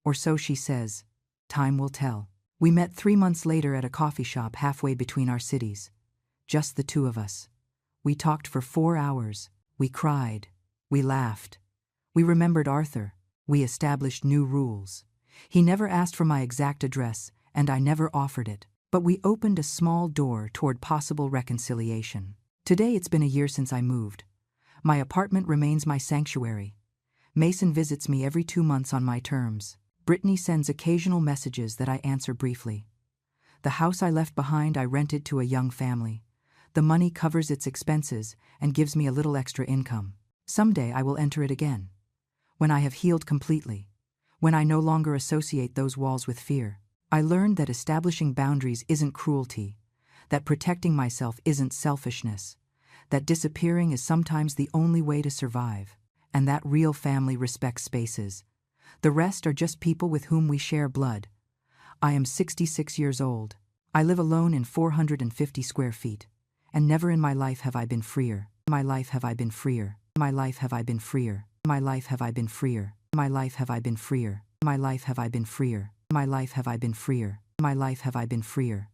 Or so she says. Time will tell. We met 3 months later at a coffee shop halfway between our cities. Just the 2 of us. We talked for 4 hours. We cried. We laughed. We remembered Arthur. We established new rules. He never asked for my exact address, and I never offered it. But we opened a small door toward possible reconciliation. Today it's been a year since I moved. My apartment remains my sanctuary. Mason visits me every 2 months on my terms. Brittany sends occasional messages that I answer briefly. The house I left behind I rented to a young family. The money covers its expenses and gives me a little extra income. Someday I will enter it again. When I have healed completely. When I no longer associate those walls with fear. I learned that establishing boundaries isn't cruelty, that protecting myself isn't selfishness, that disappearing is sometimes the only way to survive, and that real family respects spaces. The rest are just people with whom we share blood. I am 66 years old. I live alone in 450 square feet, and never in my life have I been freer. My life have I been freer. My life have I been freer. My life have I been freer. My life have I been freer. My life have I been freer. My life have I been freer. My life have I been freer.